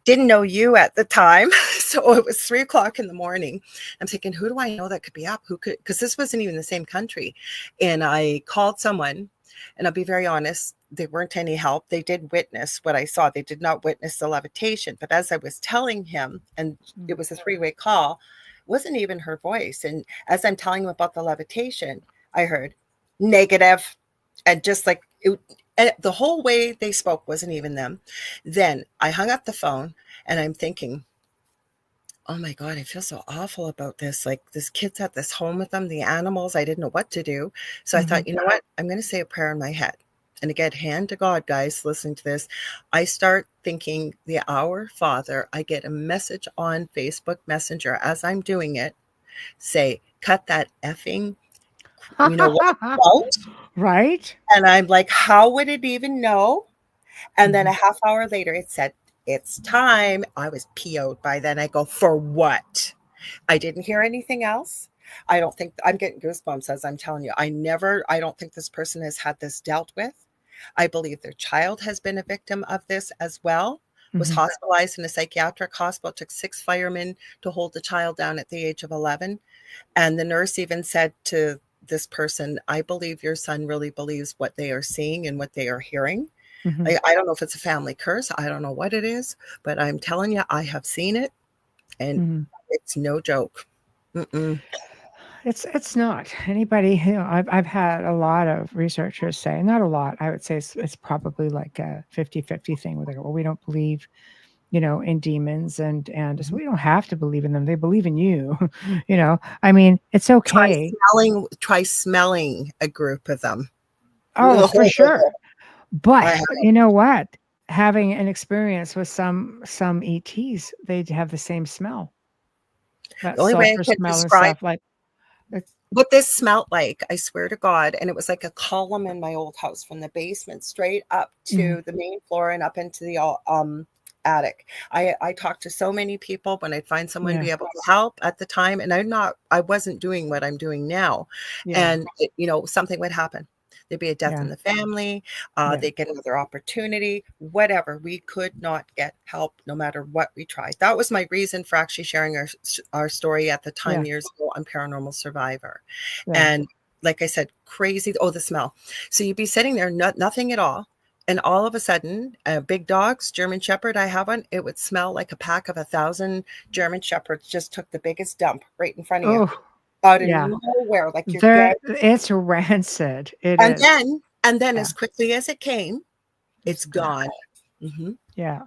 Didn't know you at the time. So it was 3:00 in the morning. I'm thinking, who do I know that could be up? Who could, because this wasn't even the same country. And I called someone, and I'll be very honest, they weren't any help. They did witness what I saw. They did not witness the levitation. But as I was telling him, and it was a 3-way call, it wasn't even her voice. And as I'm telling him about the levitation, I heard negative, and just like it, and the whole way they spoke wasn't even them. Then I hung up the phone, and I'm thinking, oh my God, I feel so awful about this. Like, this kid's at this home with them, the animals, I didn't know what to do. So I thought, you know what? I'm going to say a prayer in my head. and again, hand to God, guys, listen to this. I start thinking the Our Father. I get a message on Facebook Messenger as I'm doing it, say, cut that effing, you know what, out. Right? And I'm like, how would it even know? And then a Mhm. half hour later, it said, it's time. I was PO'd by then. I go, for what? I didn't hear anything else. I don't think I'm getting goosebumps as I'm telling you. I don't think this person has had this dealt with. I believe their child has been a victim of this as well, was Mhm. hospitalized in a psychiatric hospital. It took 6 firemen to hold the child down at the age of 11. And the nurse even said to this person, I believe your son really believes what they are seeing and what they are hearing. Mhm. I don't know if it's a family curse. I don't know what it is, but I'm telling you, I have seen it, and Mhm. it's no joke. Mm-mm. It's not. Anybody, I've had a lot of researchers say, not a lot, I would say it's probably like a 50-50 thing where they go, well, we don't believe, in demons, and so Mhm. we don't have to believe in them. They believe in you. I mean, it's Try okay. smelling a group of them. Oh, for sure. I But have. you know what? Having an experience with some ETs, they have the same smell, that The only way I sulfur can smell and describe stuff like it's what this smelled like, I swear to God, and it was like a column in my old house from the basement straight up mhm, to the main floor and up into the attic. I talked to so many people when I'd find someone yeah, be able to help at the time, and I wasn't doing what I'm doing now, yeah, and something would happen. There'd be a death in yeah, the family. yeah. They'd get another opportunity, whatever. We could not get help no matter what we tried. That was my reason for actually sharing our story at the time Yeah, years ago on Paranormal Survivor. yeah. And like I said, crazy. Oh, the smell. So you'd be sitting there, nothing at all. And all of a sudden, big dogs, German Shepherd, I have one, it would smell like a pack of 1,000 German Shepherds just took the biggest dump right in front of you. Oh, Out of yeah. nowhere, like you're There getting. it's rancid. It And is. then Yeah, as quickly as it came, it's it's gone. gone. Hmm. Yeah.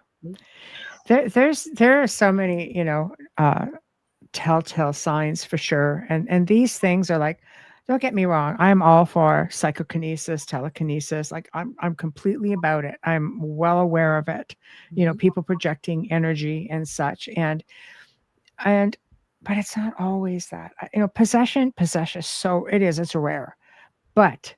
There are so many, telltale signs for sure. And these things are like, don't get me wrong, I'm all for psychokinesis, telekinesis. Like I'm completely about it. I'm well aware of it. Hmm. People projecting energy and such. And but it's not always that. Possession, so it is, it's rare. But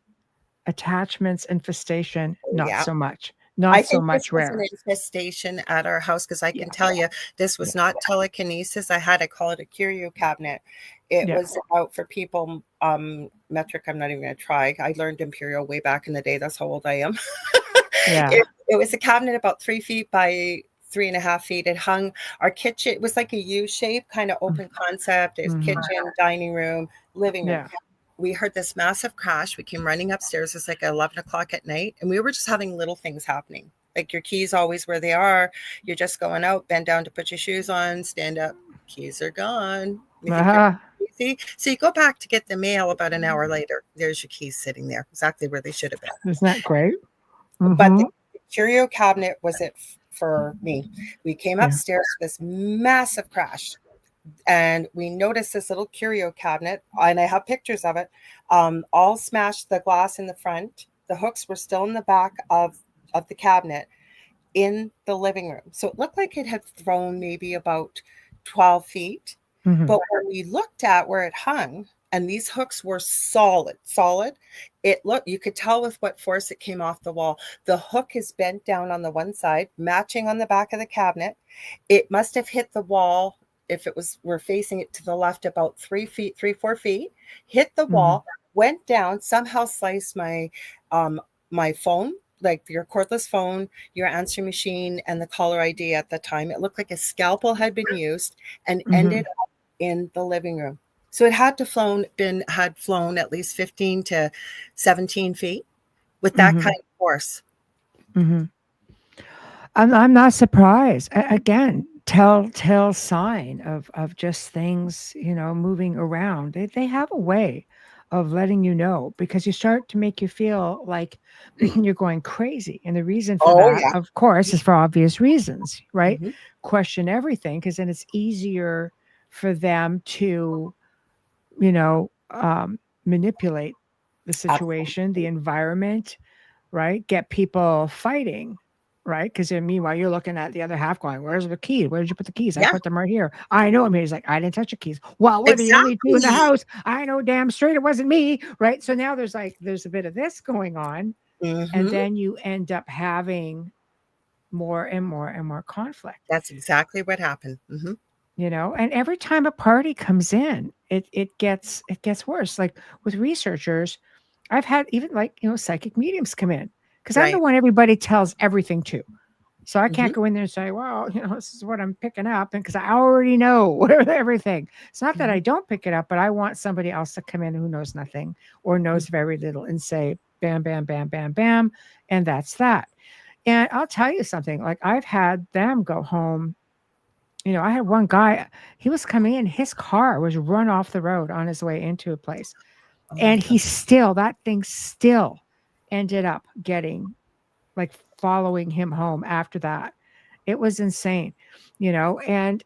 attachments, infestation, not Yeah. so much. I Not so think this much was an rare. infestation at our house because I can Yeah. tell you this Yeah. was not telekinesis. I call it a curio cabinet. It Yeah. was out for people, metric. I'm not even going to try. I learned imperial way back in the day. That's how old I am. Yeah. It was a cabinet about 3 feet by 3.5 feet. It hung our kitchen. It was like a U shape, kind of open concept. It was Mhm. kitchen, dining room, living room. Yeah. We heard this massive crash. We came running upstairs. It's like 11 o'clock at night. And we were just having little things happening. Like your keys always where they are. You're just going out, bend down to put your shoes on, stand up. Keys are gone. You think you're Uh-huh. crazy. So you go back to get the mail about an hour later. There's your keys sitting there, exactly where they should have been. Isn't that great? But the Mhm. curio cabinet was it for me. We came Yeah. upstairs to this massive crash and we noticed this little curio cabinet, and I have pictures of it, all smashed, the glass in the front. The hooks were still in the back of the cabinet in the living room. So it looked like it had thrown maybe about 12 feet. Mhm. But when we looked at where it hung, and these hooks were solid, you could tell with what force it came off the wall. The hook is bent down on the one side, matching on the back of the cabinet. It must have hit the wall if we're facing it to the left about 3 feet, 3, 4 feet, hit the Mhm. wall, went down, somehow sliced my phone, like your cordless phone, your answering machine, and the caller ID at the time. It looked like a scalpel had been used and ended Mhm. up in the living room. So it had flown at least 15 to 17 feet with that Mhm. kind of force. Mhm. I'm not surprised. Again, telltale sign of just things, moving around. They have a way of letting you know because you start to make you feel like you're going crazy. And the reason for Oh that, yeah. of course, is for obvious reasons, right? Hmm. Question everything because then it's easier for them to, you know, um, manipulate the situation, the environment, right? Get people fighting, right? Because meanwhile, you're looking at the other half going, where's the key? Where did you put the keys? I Yeah, put them right here. I know. I mean, he's like, I didn't touch the keys. Well, we're the only two in the exactly. house. I know damn straight it wasn't me, right? So now there's a bit of this going on. And Hmm. then you end up having more and more and more conflict, That's exactly what happened. Hmm. and every time a party comes in, it gets worse. Like with researchers, I've had even psychic mediums come in because I'm the Right. one everybody tells everything to. So I Hmm. can't go in there and say, well, this is what I'm picking up. And because I already know everything. It's not that Hmm. I don't pick it up, but I want somebody else to come in who knows nothing or knows very little and say, bam, bam, bam, bam, bam. And that's that. And I'll tell you something, like I've had them go home. I had one guy, he was coming in, his car was run off the road on his way into a place. Oh my And God. that thing still ended up getting like following him home after that. It was insane, and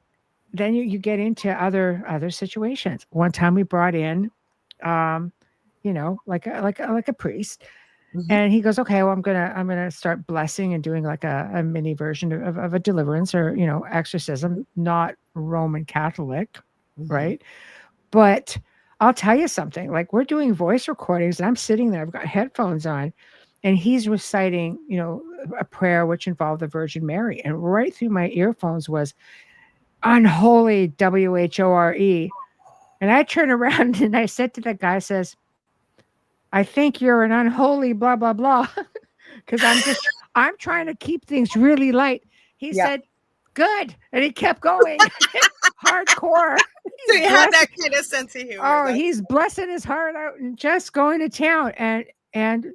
then you get into other situations. One time we brought in, um, like a priest, Hmm. and he goes, okay, well, I'm gonna start blessing and doing like a mini version of a deliverance or exorcism, not Roman Catholic, Hmm. right? But I'll tell you something, like we're doing voice recordings and I'm sitting there, I've got headphones on, and he's reciting, a prayer which involved the Virgin Mary. And right through my earphones was unholy WHORE. And I turned around and I said to the guy, says, I think you're an unholy blah blah blah. Because I'm trying to keep things really light. He Yeah. said, good. And he kept going. Hardcore. So He's you had that blessing. kind of sense of humor. Oh, That's he's blessing his heart out and just going to town. And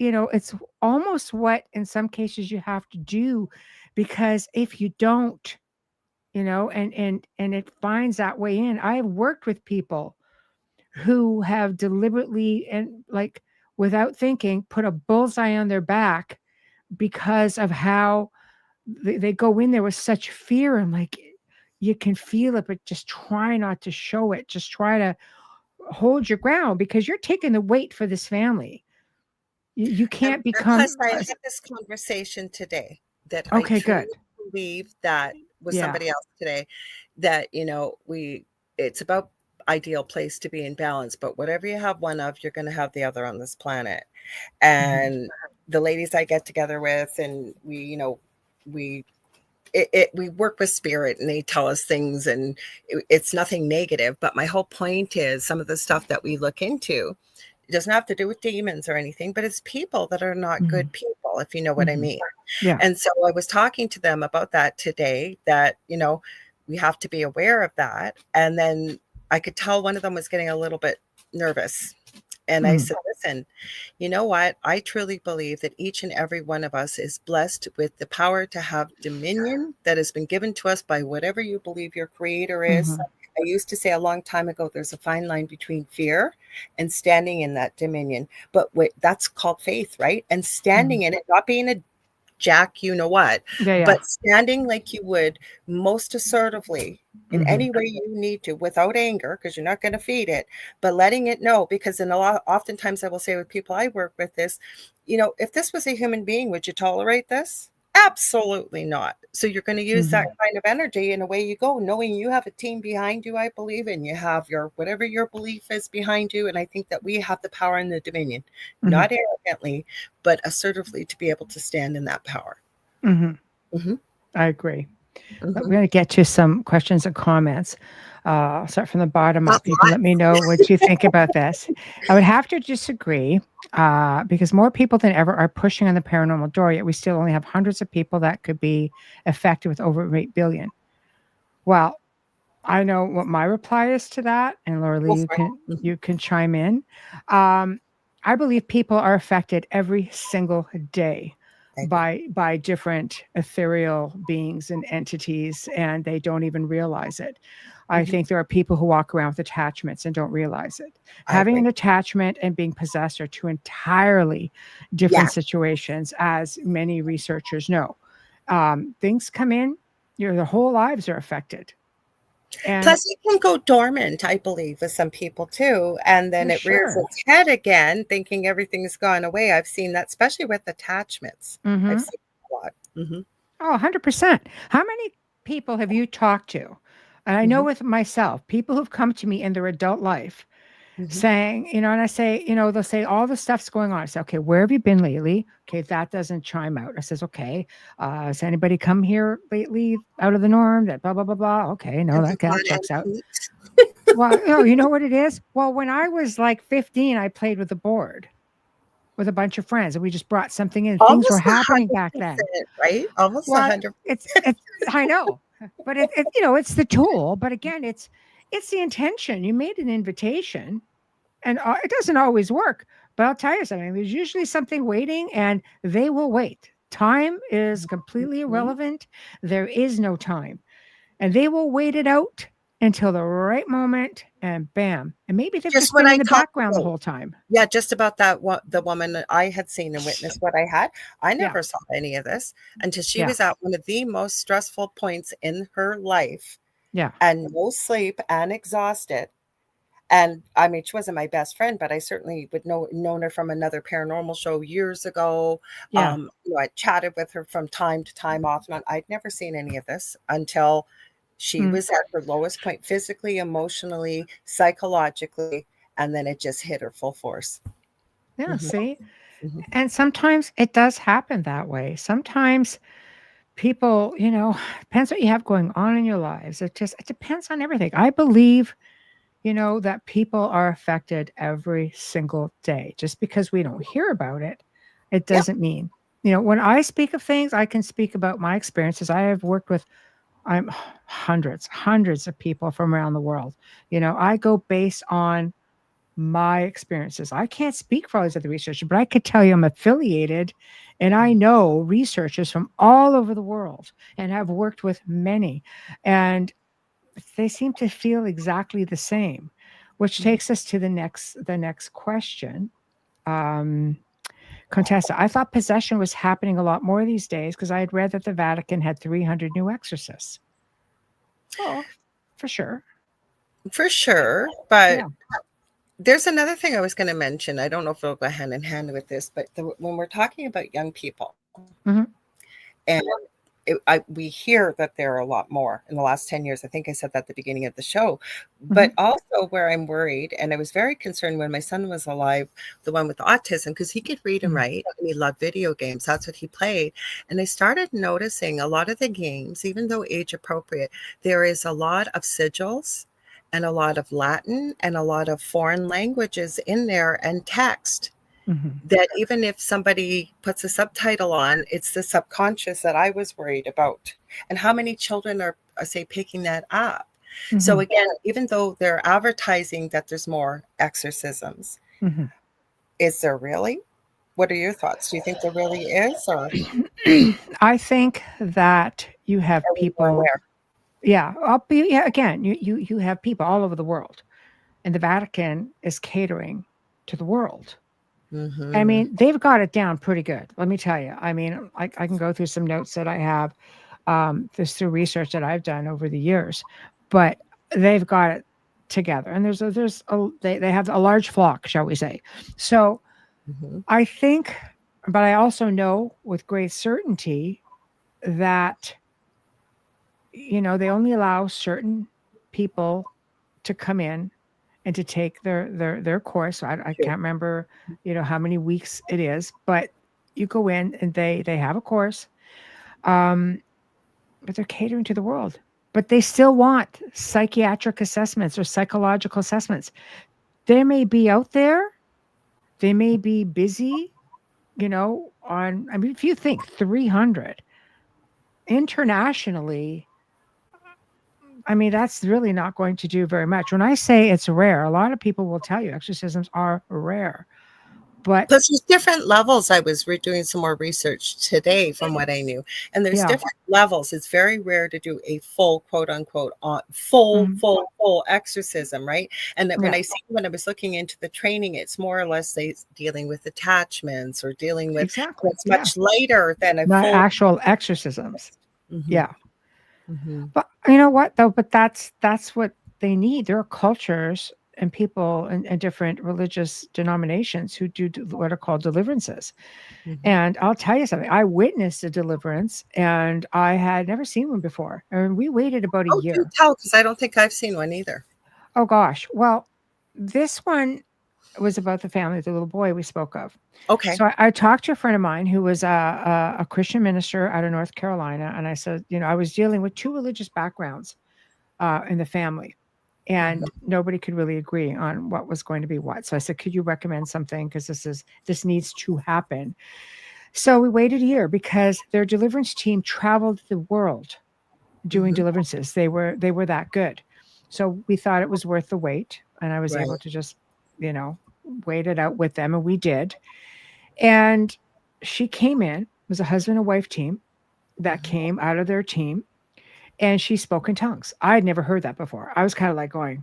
it's almost what in some cases you have to do, because if you don't, and it finds that way in. I've worked with people who have deliberately and like without thinking put a bullseye on their back because of how they go in there with such fear, and like you can feel it, but just try not to show it. Just try to hold your ground because you're taking the weight for this family. You can't and become plus, I had this conversation today that I okay, truly good. believe that with Yeah. somebody else today, that it's about ideal place to be in balance. But whatever you have one of, you're going to have the other on this planet. Mhm. And the ladies I get together with, and we we work with spirit and they tell us things, and it's nothing negative, but my whole point is some of the stuff that we look into, it doesn't have to do with demons or anything, but it's people that are not Mhm. good people, if you know what I Mhm. mean. Yeah. And so I was talking to them about that today, that we have to be aware of that. And then I could tell one of them was getting a little bit nervous. And I Mm. said, listen, you know what? I truly believe that each and every one of us is blessed with the power to have dominion that has been given to us by whatever you believe your creator is. Mhm. I used to say a long time ago, there's a fine line between fear and standing in that dominion. But wait, that's called faith, right? And Mhm. standing in it, not being a jack, you know what, Yeah, yeah. but standing like you would most assertively in Mhm. any way you need to, without anger, because you're not going to feed it, but letting it know. Because in a lot, oftentimes I will say with people I work with this, if this was a human being, would you tolerate this? Absolutely not. So you're going to use that Mhm. kind of energy, and away you go, knowing you have a team behind you, I believe, and you have your whatever your belief is behind you. And I think that we have the power and the dominion, Mhm. not arrogantly, but assertively, to be able to stand in that power. Mhm. Hmm. I agree. But Hmm. we're going to get to some questions and comments. I'll start from the bottom Got up. You can let me know what you think about this. I would have to disagree because more people than ever are pushing on the paranormal door, yet we still only have hundreds of people that could be affected with over 8 billion. Well, I know what my reply is to that, and Go Lorilei, you for it. can Mhm. you can chime in. Um, I believe people are affected every single day I agree. by different ethereal beings and entities, and they don't even realize it. I Mhm. think there are people who walk around with attachments and don't realize it. I Having agree. an attachment and being possessed are two entirely Yeah. different situations, as many researchers know. Things come in, their whole lives are affected. And Plus, it can go dormant, I believe, with some people too. And then for it rears sure. its head again, thinking everything's gone away. I've seen that, especially with attachments. I've Mm-hmm. seen a lot. Mm-hmm. Oh, 100%. How many people have you talked to? And I know Mm-hmm. with myself, people who've come to me in their adult life Mm-hmm. saying, and I say, they'll say all the stuff's going on. I say, okay, where have you been lately? Okay, that doesn't chime out. I says, okay, has anybody come here lately out of the norm? That blah, blah, blah, blah. Okay, no, Have you that gone checks out. antique? Well, no, you know what it is? Well, when I was like 15, I played with the board with a bunch of friends and we just brought something in. Things were Almost a happening hundred back then. percent, right? Almost a Well, hundred. it's I know, but it's the tool. But again, it's the intention. You made an invitation, and it doesn't always work. But I'll tell you something. There's usually something waiting, and they will wait. Time is completely Mhm. irrelevant. There is no time, and they will wait it out until the right moment, and bam. And maybe they've Just just what been in I the talked background the about. whole time. Yeah, just about that. What the woman that I had seen and witnessed what I had. I Yeah, never saw any of this until she yeah, was at one of the most stressful points in her life yeah, and no sleep and exhausted. And I mean, she wasn't my best friend, but I certainly would known her from another paranormal show years ago. yeah. I chatted with her from time to time off and on. I'd never seen any of this until she Mm, was at her lowest point physically, emotionally, psychologically, and then it just hit her full force. yeah. Mhm, See, mhm. and sometimes it does happen that way. Sometimes people, depends what you have going on in your lives. It depends on everything. I believe, that people are affected every single day. Just because we don't hear about it, it Yep. doesn't mean. When I speak of things, I can speak about my experiences. I have worked with I'm hundreds of people from around the world. I go based on my experiences. I can't speak for all these other researchers, but I could tell you I'm affiliated and I know researchers from all over the world and have worked with many. And they seem to feel exactly the same, which Mhm. takes us to the next question. Um, Contessa, I thought possession was happening a lot more these days because I had read that the Vatican had 300 new exorcists. Oh, for sure. For sure. But Yeah. there's another thing I was going to mention. I don't know if it'll go hand in hand with this, but when we're talking about young people, Hmm. and we hear that there are a lot more in the last 10 years. I think I said that at the beginning of the show. Hmm. But also where I'm worried, and I was very concerned when my son was alive, the one with autism, because he could read and Hmm. write, and he loved video games. That's what he played. And I started noticing a lot of the games, even though age appropriate, there is a lot of sigils and a lot of Latin and a lot of foreign languages in there and text Hmm. that even if somebody puts a subtitle on, it's the subconscious that I was worried about. And how many children are say, picking that up? So Hmm. again, even though they're advertising that there's more exorcisms, Hmm. is there really? What are your thoughts? Do you think there really is, or I think that you have are we more people. aware? Yeah, yeah. Again, you have people all over the world, and the Vatican is catering to the world. I Mm-hmm. mean, they've got it down pretty good. Let me tell you. I mean, I can go through some notes that I have, this through research that I've done over the years, but they've got it together. And they have a large flock, shall we say? So Mm-hmm. I think, but I also know with great certainty that they only allow certain people to come in and to take their course. I Sure. can't remember, how many weeks it is, but you go in and they have a course, um, but they're catering to the world. But they still want psychiatric assessments or psychological assessments. They may be out there, they may be busy, I mean, if you think 300 internationally, I mean, that's really not going to do very much. When I say it's rare, a lot of people will tell you exorcisms are rare. But Plus, there's different levels. I was doing some more research today from what I knew, and there's yeah, different levels. It's very rare to do a full, quote unquote, full, mhm, full exorcism, right? And that yeah, when I was looking into the training, it's more or less dealing with attachments or dealing with exactly. what's Yeah, much lighter than a not full. actual exorcisms. Mhm, Yeah. But you know what though? But that's what they need. There are cultures and people and different religious denominations who do what are called deliverances. And I'll tell you something. I witnessed a deliverance, and I had never seen one before. And we waited about a Oh, do year. tell, because I don't think I've seen one either. Oh gosh. Well, this one was about the family, the little boy we spoke of. Okay. So I talked to a friend of mine who was a Christian minister out of North Carolina, and I said, you know, I was dealing with two religious backgrounds in the family, and nobody could really agree on what was going to be what. So I said, could you recommend something, because this needs to happen. So we waited a year because their deliverance team traveled the world doing deliverances. They were that good. So we thought it was worth the wait, and I was Right. able to just, you know, wait it out with them, and we did. And she came in, it was a husband and wife team that came out of their team, and she spoke in tongues. I had never heard that before. I was kind of like going,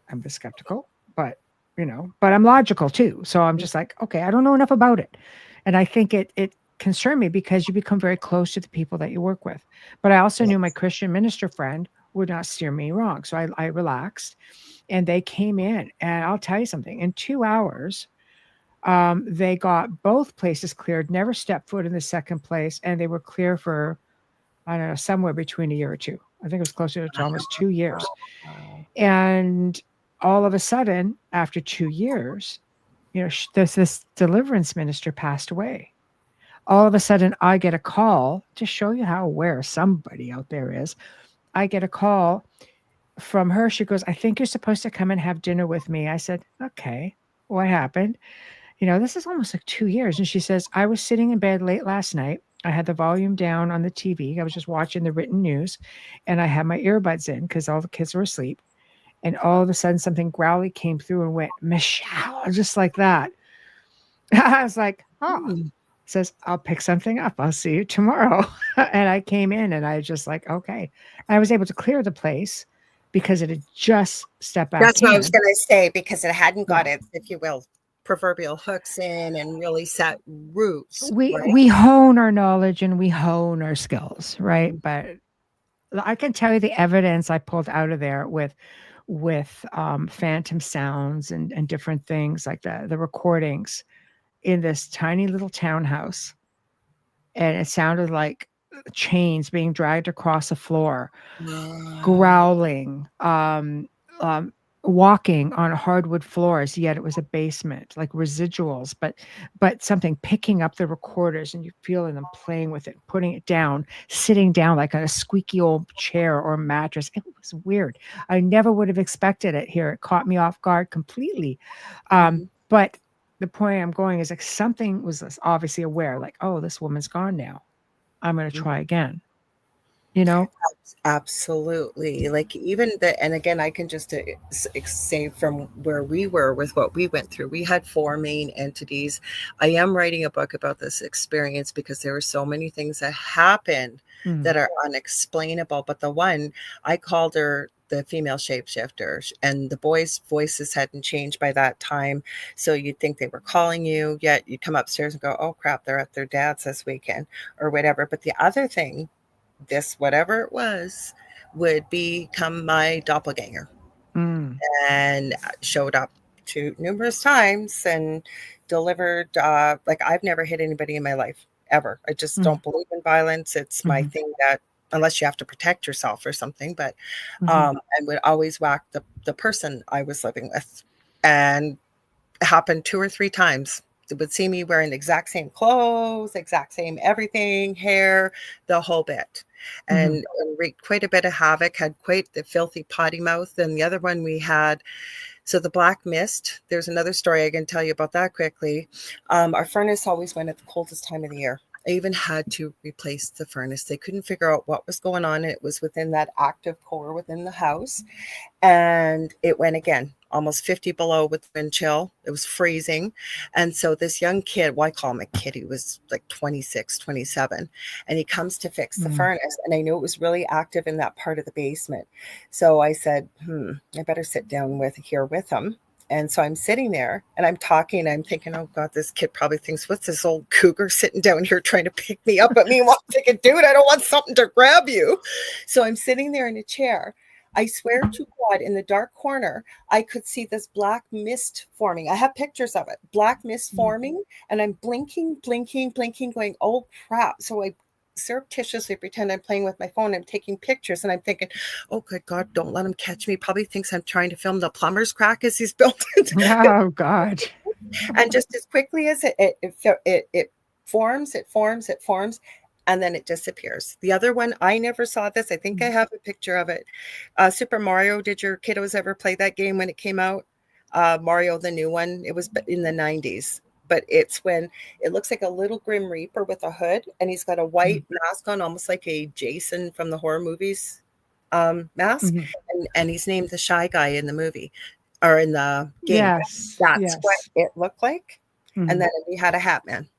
I'm a skeptical, but you know, but I'm logical too. So I'm just like, okay, I don't know enough about it. And I think it concerned me because you become very close to the people that you work with. But I also knew my Christian minister friend would not steer me wrong. So I relaxed, and they came in, and I'll tell you something, in 2 hours, they got both places cleared, never stepped foot in the second place, and they were clear for, I don't know, somewhere between a year or two. I think it was closer to almost 2 years. And all of a sudden, after 2 years, you know, this deliverance minister passed away. All of a sudden, I get a call to show you how aware somebody out there is. I get a call from her. She goes, I think you're supposed to come and have dinner with me. I said, okay, what happened? You know, this is almost like 2 years. And she says, I was sitting in bed late last night. I had the volume down on the TV. I was just watching the written news, and I had my earbuds in because all the kids were asleep. And all of a sudden, something growly came through and went, Michelle, just like that. I was like, oh, says, I'll pick something up. I'll see you tomorrow. And I came in, and I was just like, okay. I was able to clear the place because it had just stepped back That's what I was in. going to say, because it hadn't got Yeah. its, if you will, proverbial hooks in and really set roots. We hone our knowledge and we hone our skills, right? But I can tell you the evidence I pulled out of there with phantom sounds and different things like that, the recordings in this tiny little townhouse, and it sounded like chains being dragged across the floor, growling, walking on hardwood floors, yet it was a basement, like residuals, but something picking up the recorders, and you feeling them playing with it, putting it down, sitting down like on a squeaky old chair or mattress. It was weird. I never would have expected it here. It caught me off guard completely. But the point I'm going is like something was obviously aware, like, oh, this woman's gone now. I'm going to try again. You know? Absolutely. Like even the, and again, I can just say from where we were with what we went through, we had four main entities. I am writing a book about this experience because there are so many things that happen that are unexplainable. But the one, I called her the female shapeshifter, and the boys' voices hadn't changed by that time. So you'd think they were calling you, yet you'd come upstairs and go, oh crap, they're at their dad's this weekend or whatever. But the other thing, this whatever it was, would become my doppelganger, and showed up to numerous times and delivered, like I've never hit anybody in my life ever. I just don't believe in violence. It's my thing, that unless you have to protect yourself or something, but and would always whack the person I was living with. And it happened 2 or 3 times. They would see me wearing the exact same clothes, exact same everything, hair, the whole bit, and wreaked quite a bit of havoc, had quite the filthy potty mouth. And the other one we had, so the black mist, there's another story I can tell you about that quickly. Our furnace always went at the coldest time of the year. I even had to replace the furnace. They couldn't figure out what was going on. It was within that active core within the house. And it went again, almost 50 below with wind chill. It was freezing. And so this young kid, well, I call him a kid, he was like 26, 27, and he comes to fix the furnace. And I knew it was really active in that part of the basement. So I said, I better sit down here with him And so I'm sitting there and I'm talking. I'm thinking, oh God, this kid probably thinks, what's this old cougar sitting down here trying to pick me up? But meanwhile, I'm thinking, dude, I don't want something to grab you. So I'm sitting there in a chair. I swear to God, in the dark corner, I could see this black mist forming. I have pictures of it, black mist forming. And I'm blinking, going, oh crap. So I surreptitiously pretend I'm playing with my phone. I'm taking pictures and I'm thinking, oh good God, don't let him catch me. Probably thinks I'm trying to film the plumber's crack as he's built it. Oh God. And just as quickly as it forms, and then it disappears. The other one, I never saw this. I think I have a picture of it. Super Mario. Did your kiddos ever play that game when it came out? Mario, the new one. It was in the 90s. But it's when it looks like a little Grim Reaper with a hood, and he's got a white mask on, almost like a Jason from the horror movies mask. And he's named the Shy Guy in the movie or in the game. Yes. That's what it looked like. And then we had a hat man.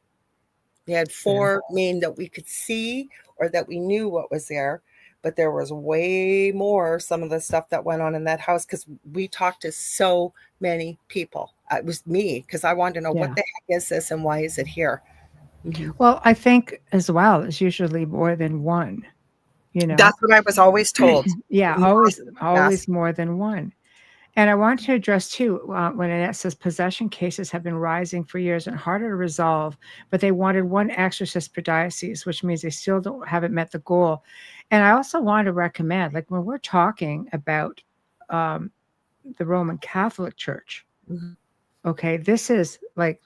We had 4 main that we could see or that we knew what was there. But there was way more, some of the stuff that went on in that house, because we talked to so many people. It was me, because I wanted to know what the heck is this and why is it here? Well, I think as well, it's usually more than one. You know, that's what I was always told. always more than one. And I want to address too, when Annette says possession cases have been rising for years and harder to resolve, but they wanted one exorcist per diocese, which means they still haven't met the goal. And I also want to recommend, like when we're talking about the Roman Catholic Church, okay, this is like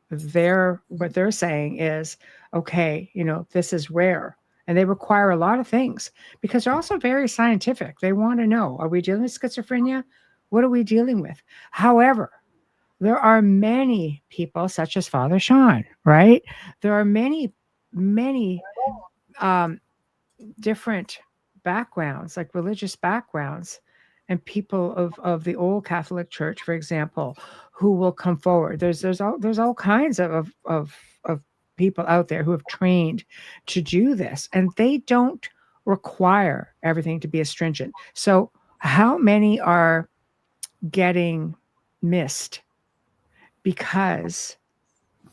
what they're saying is, okay, you know, this is rare. And they require a lot of things because they're also very scientific. They want to know, are we dealing with schizophrenia? What are we dealing with? However, there are many people such as Father Sean, right? There are many different backgrounds, like religious backgrounds, and people of the old Catholic Church, for example, who will come forward. There's all kinds of people out there who have trained to do this, and they don't require everything to be as stringent. So how many are getting missed? Because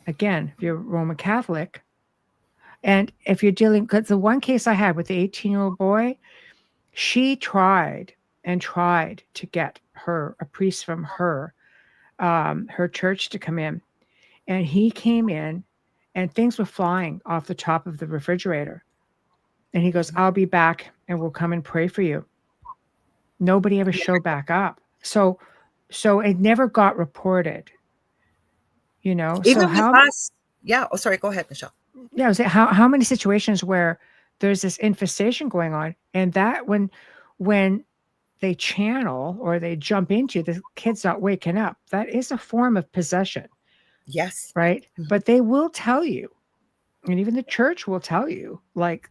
again, if you're Roman Catholic, and if you're dealing, because the one case I had with the 18-year-old boy, she tried to get a priest from her church to come in, and he came in and things were flying off the top of the refrigerator. And he goes, I'll be back and we'll come and pray for you. Nobody ever showed back up. So it never got reported, you know? Even so with how, us. Yeah. Oh, sorry. Go ahead, Michelle. Yeah. I was saying, how many situations where there's this infestation going on, and that when they channel or they jump into, the kid's not waking up, that is a form of possession. Yes. Right. But they will tell you, and even the church will tell you, like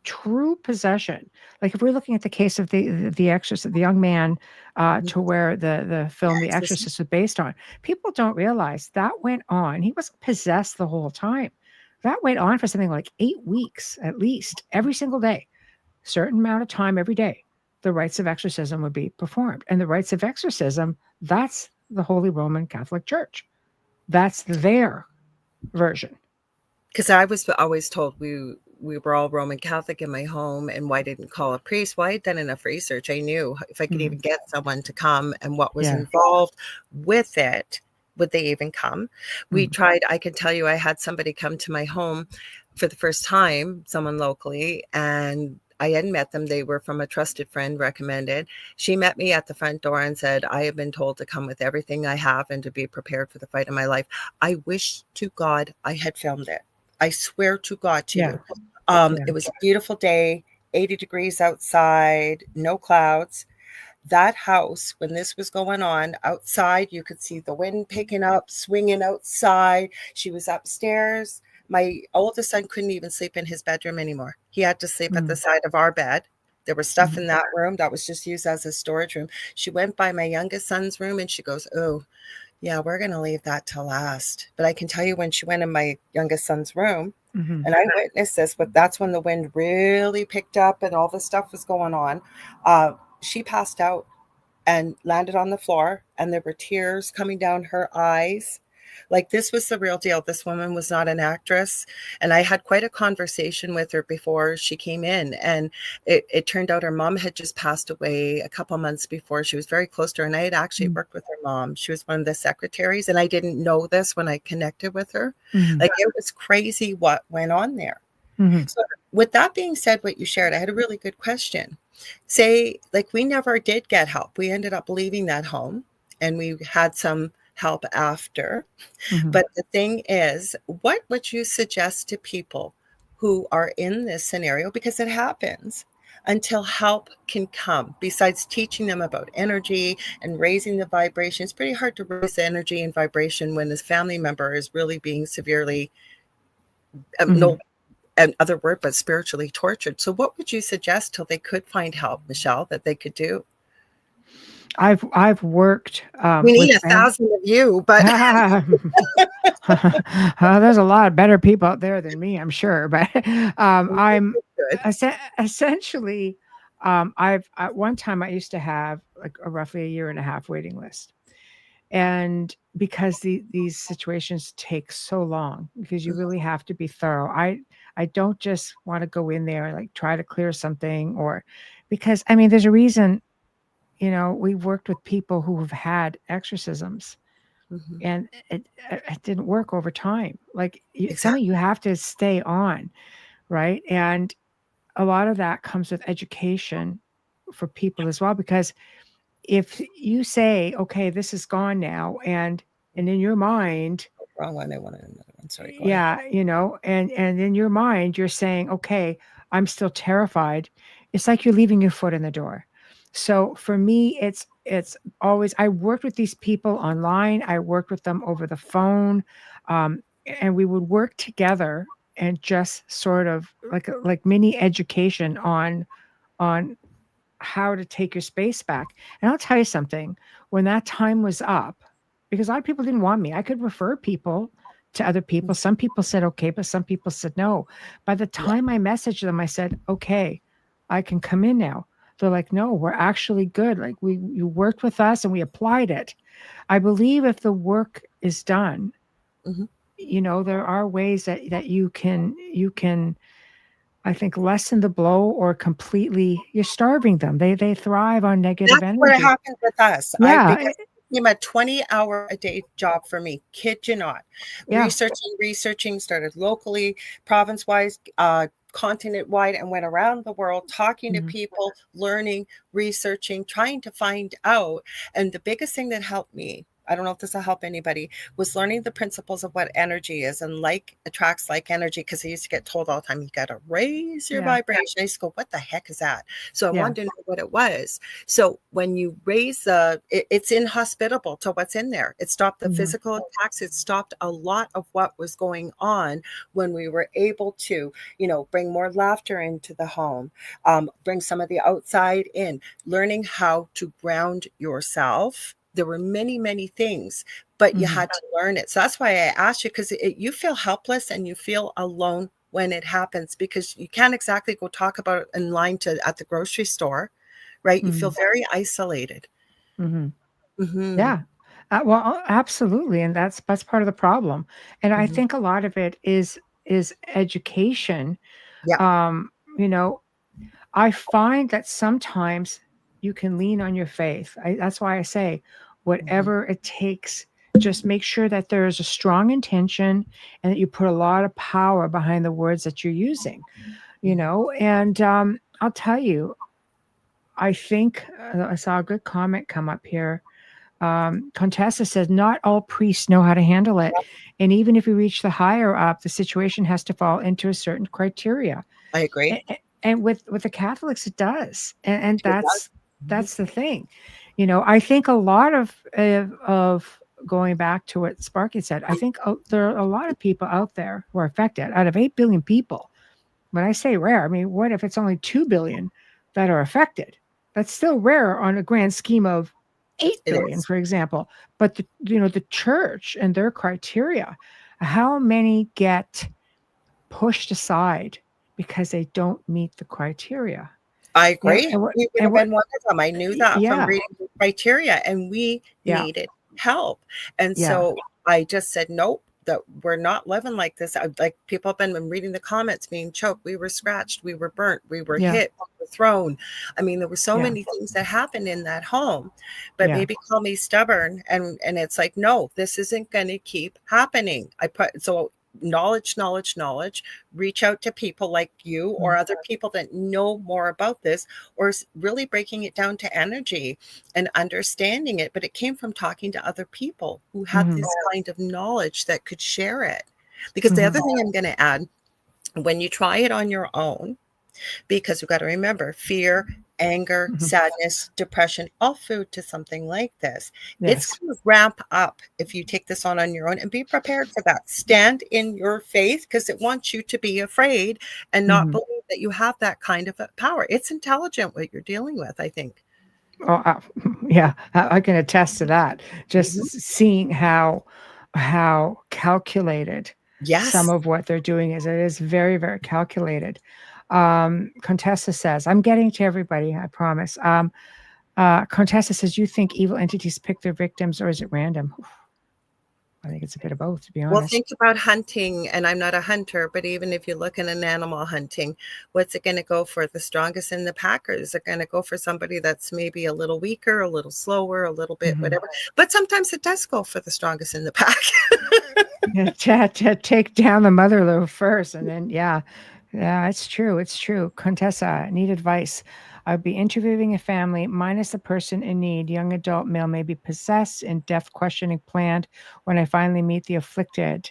true possession. Like if we're looking at the case of the Exorcist, the young man, to where the film The Exorcist was based on, people don't realize that went on. He wasn't possessed the whole time. That went on for something like 8 weeks, at least, every single day, certain amount of time every day. The rites of exorcism would be performed, and the rites of exorcism, that's the Holy Roman Catholic Church. That's their version. Because I was always told we were all Roman Catholic in my home, and why didn't call a priest? Well, I had done enough research. I knew if I could even get someone to come and what was involved with it, would they even come? We tried. I can tell you, I had somebody come to my home for the first time, someone locally, and I hadn't met them. They were from a trusted friend recommended. She met me at the front door and said, I have been told to come with everything I have and to be prepared for the fight of my life. I wish to God I had filmed it. I swear to God to you. It was a beautiful day, 80 degrees outside, no clouds. That house, when this was going on outside, you could see the wind picking up, swinging outside. She was upstairs. My oldest son couldn't even sleep in his bedroom anymore. He had to sleep at the side of our bed. There was stuff in that room that was just used as a storage room. She went by my youngest son's room and she goes, oh, yeah, we're going to leave that to last. But I can tell you when she went in my youngest son's room, and I witnessed this, but that's when the wind really picked up and all this stuff was going on. She passed out. and landed on the floor, and there were tears coming down her eyes. Like, this was the real deal. This woman was not an actress. And I had quite a conversation with her before she came in. And it turned out her mom had just passed away a couple months before. She was very close to her. And I had actually worked with her mom. She was one of the secretaries. And I didn't know this when I connected with her. Like, it was crazy what went on there. So with that being said, what you shared, I had a really good question. Say, like, we never did get help. We ended up leaving that home, and we had some help after. But the thing is, what would you suggest to people who are in this scenario, because it happens, until help can come, besides teaching them about energy and raising the vibration? It's pretty hard to raise the energy and vibration when this family member is really being severely, no another word, but spiritually tortured. So what would you suggest till they could find help, Michelle, that they could do? I've worked We need with 1,000 of you, but there's a lot of better people out there than me, I'm sure. But I'm good. essentially, I've at one time I used to have like roughly a year and a half waiting list, and because these situations take so long, because you really have to be thorough. I don't just want to go in there and like try to clear something, or because I mean there's a reason. We've worked with people who have had exorcisms, and it didn't work over time. Like some of you have to stay on, right? And a lot of that comes with education for people as well, because if you say, okay, this is gone now, and in your mind, Wrong one. I wanted another one. Sorry. Go yeah, ahead. and in your mind, you're saying, okay, I'm still terrified. It's like you're leaving your foot in the door. So for me, it's always, I worked with these people online. I worked with them over the phone, and we would work together and just sort of like mini education on how to take your space back. And I'll tell you something, when that time was up, because a lot of people didn't want me, I could refer people to other people. Some people said okay, but some people said no. By the time I messaged them, I said, okay, I can come in now. They're like, no, we're actually good. Like you worked with us and we applied it. I believe if the work is done, there are ways that you can I think lessen the blow, or completely you're starving them. They thrive on negative That's what energy. happened with us. Yeah. Because it became a 20-hour-a-day job for me. Kid you not. Yeah. Researching, started locally, province-wise, continent-wide, and went around the world talking to people, learning, researching, trying to find out. And the biggest thing that helped me, I don't know if this will help anybody, was learning the principles of what energy is, and like attracts like energy. Because I used to get told all the time, you got to raise your vibration. I used to go, what the heck is that? So I wanted to know what it was. So when you raise it's inhospitable to what's in there. It stopped the physical attacks. It stopped a lot of what was going on when we were able to, bring more laughter into the home, bring some of the outside in, learning how to ground yourself. There were many, many things, but you had to learn it. So that's why I asked you, because you feel helpless and you feel alone when it happens, because you can't exactly go talk about it in line at the grocery store, right? You feel very isolated. Yeah. Well, absolutely. And that's part of the problem. And I think a lot of it is education. Yeah. I find that sometimes you can lean on your faith. That's why I say, whatever it takes, just make sure that there is a strong intention and that you put a lot of power behind the words that you're using, and I'll tell you, I think I saw a good comment come up here. Contessa says, not all priests know how to handle it. And even if you reach the higher up, the situation has to fall into a certain criteria. I agree. And with the Catholics, it does. And that's the thing. I think a lot of going back to what Sparky said, I think there are a lot of people out there who are affected. Out of 8 billion people, when I say rare, I mean, what if it's only 2 billion that are affected? That's still rare on a grand scheme of 8 billion, for example. But the church and their criteria, how many get pushed aside because they don't meet the criteria? I Yeah, agree. and what We would and have what been one of them. I knew that from yeah, reading the criteria, and we yeah, needed help. And yeah, so I just said, nope, that we're not living like this. Like people have been reading the comments, being choked. We were scratched. We were burnt. We were yeah, hit. We were thrown. I mean, there were so yeah, many things that happened in that home. But yeah. maybe call me stubborn, and it's like, no, this isn't going to keep happening. Knowledge, reach out to people like you or other people that know more about this, or really breaking it down to energy and understanding it. But it came from talking to other people who had Mm-hmm. this kind of knowledge that could share it. Because the Mm-hmm. other thing I'm going to add, when you try it on your own, because we've got to remember fear, anger, Mm-hmm. sadness, depression, all food to something like this. It's Yes. going to ramp up if you take this on your own, and be prepared for that. Stand in your faith, because it wants you to be afraid and not Mm-hmm. believe that you have that kind of a power. It's intelligent what you're dealing with, I think. Oh, yeah, I can attest to that. Just Mhm. seeing how calculated some Yes. of what they're doing is. It is very, very calculated. Contessa says, I'm getting to everybody, I promise. Contessa says, you think evil entities pick their victims, or is it random? I think it's a bit of both, to be Well, honest. think about hunting, and I'm not a hunter, but even if you look at an animal hunting, what's it going to go for? The strongest in the pack, or is it going to go for somebody that's maybe a little weaker, a little slower, a little bit Mhm. whatever? But sometimes it does go for the strongest in the pack. Yeah, to take down the mother loaf first, and then yeah, it's true. It's true. Contessa, I need advice. I'd be interviewing a family minus the person in need. Young adult male may be possessed and death questioning planned when I finally meet the afflicted.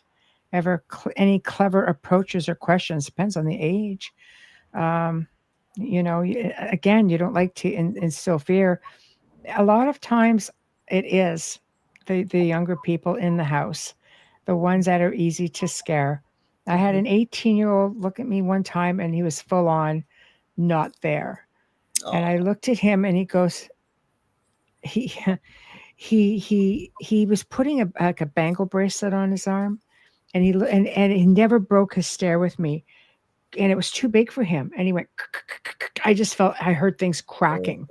Any clever approaches or questions? Depends on the age. Um, again, you don't like to instill fear. A lot of times it is the younger people in the house, the ones that are easy to scare. I had Mhm. an 18-year-old look at me one time, and he was full on not there. And I Oh, looked at him, and he goes, he he was putting like a bangle bracelet on his arm, and and he never broke his stare with me, and it was too big for him. And he went, I just felt, I heard things cracking,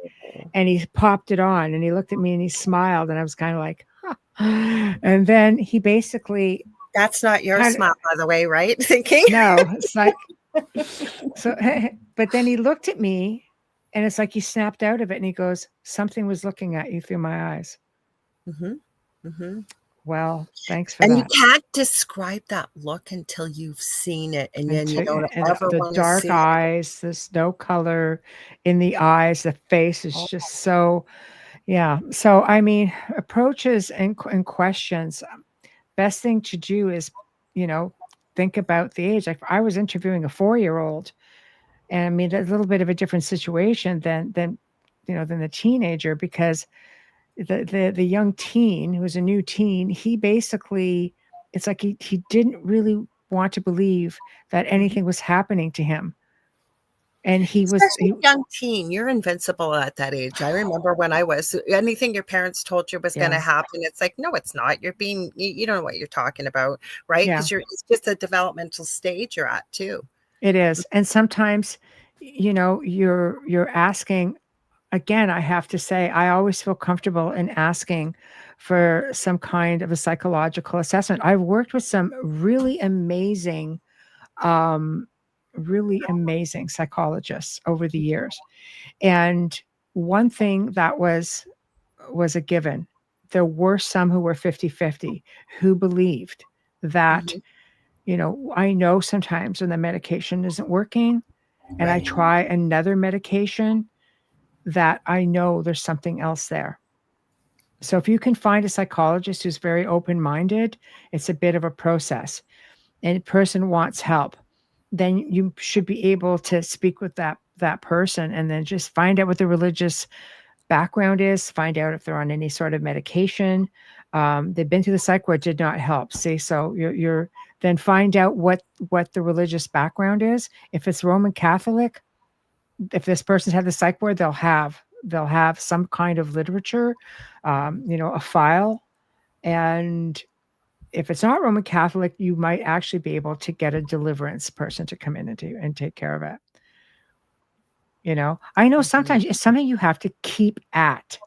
and he popped it on, and he looked at me, and he smiled, and I was kind of like, huh. And then he basically that's not your kind of, smile, by the way, right? Thinking. no, it's like, so, but then he looked at me, and it's like he snapped out of it, and he goes, something was looking at you through my eyes. Hmm. Hmm. Well, thanks for And you that. can't describe that look until you've seen it, and then you don't And ever the want to dark see it. eyes, there's no color in the eyes. The face is Oh, just so, yeah. So, I mean, approaches and questions. Best thing to do is, you know, think about the age. Like I was interviewing a 4-year-old, and I mean, a little bit of a different situation than the teenager, because the young teen, who was a new teen, he basically, it's like he didn't really want to believe that mhm. anything was happening to him, and Especially young teen, you're invincible at that age. I remember when I was, anything your parents told you was going to yeah, happen, it's like, no, it's not. You don't know what you're talking about, right? yeah, Because it's just a developmental stage you're at too. it is. And sometimes, you're asking. Again, I have to say, I always feel comfortable in asking for some kind of a psychological assessment. I've worked with some um, really amazing psychologists over the years. And one thing that was a given, there were some who were 50-50, who believed that, Mhm. I know sometimes when the medication isn't working and I Right. try another medication, that I know there's something else there. So if you can find a psychologist who's very open-minded, it's a bit of a process, and a person wants help, then you should be able to speak with that person, and then just find out what the religious background is, find out if they're on any sort of medication. They've been through the psych ward, did not help. See, so you're then find out what the religious background is. If it's Roman Catholic, if this person's had the psych ward, they'll have some kind of literature, a file. And if it's not Roman Catholic, you might actually be able to get a deliverance person to come in and take care of it. You know, I know Mhm. sometimes it's something you have to keep at.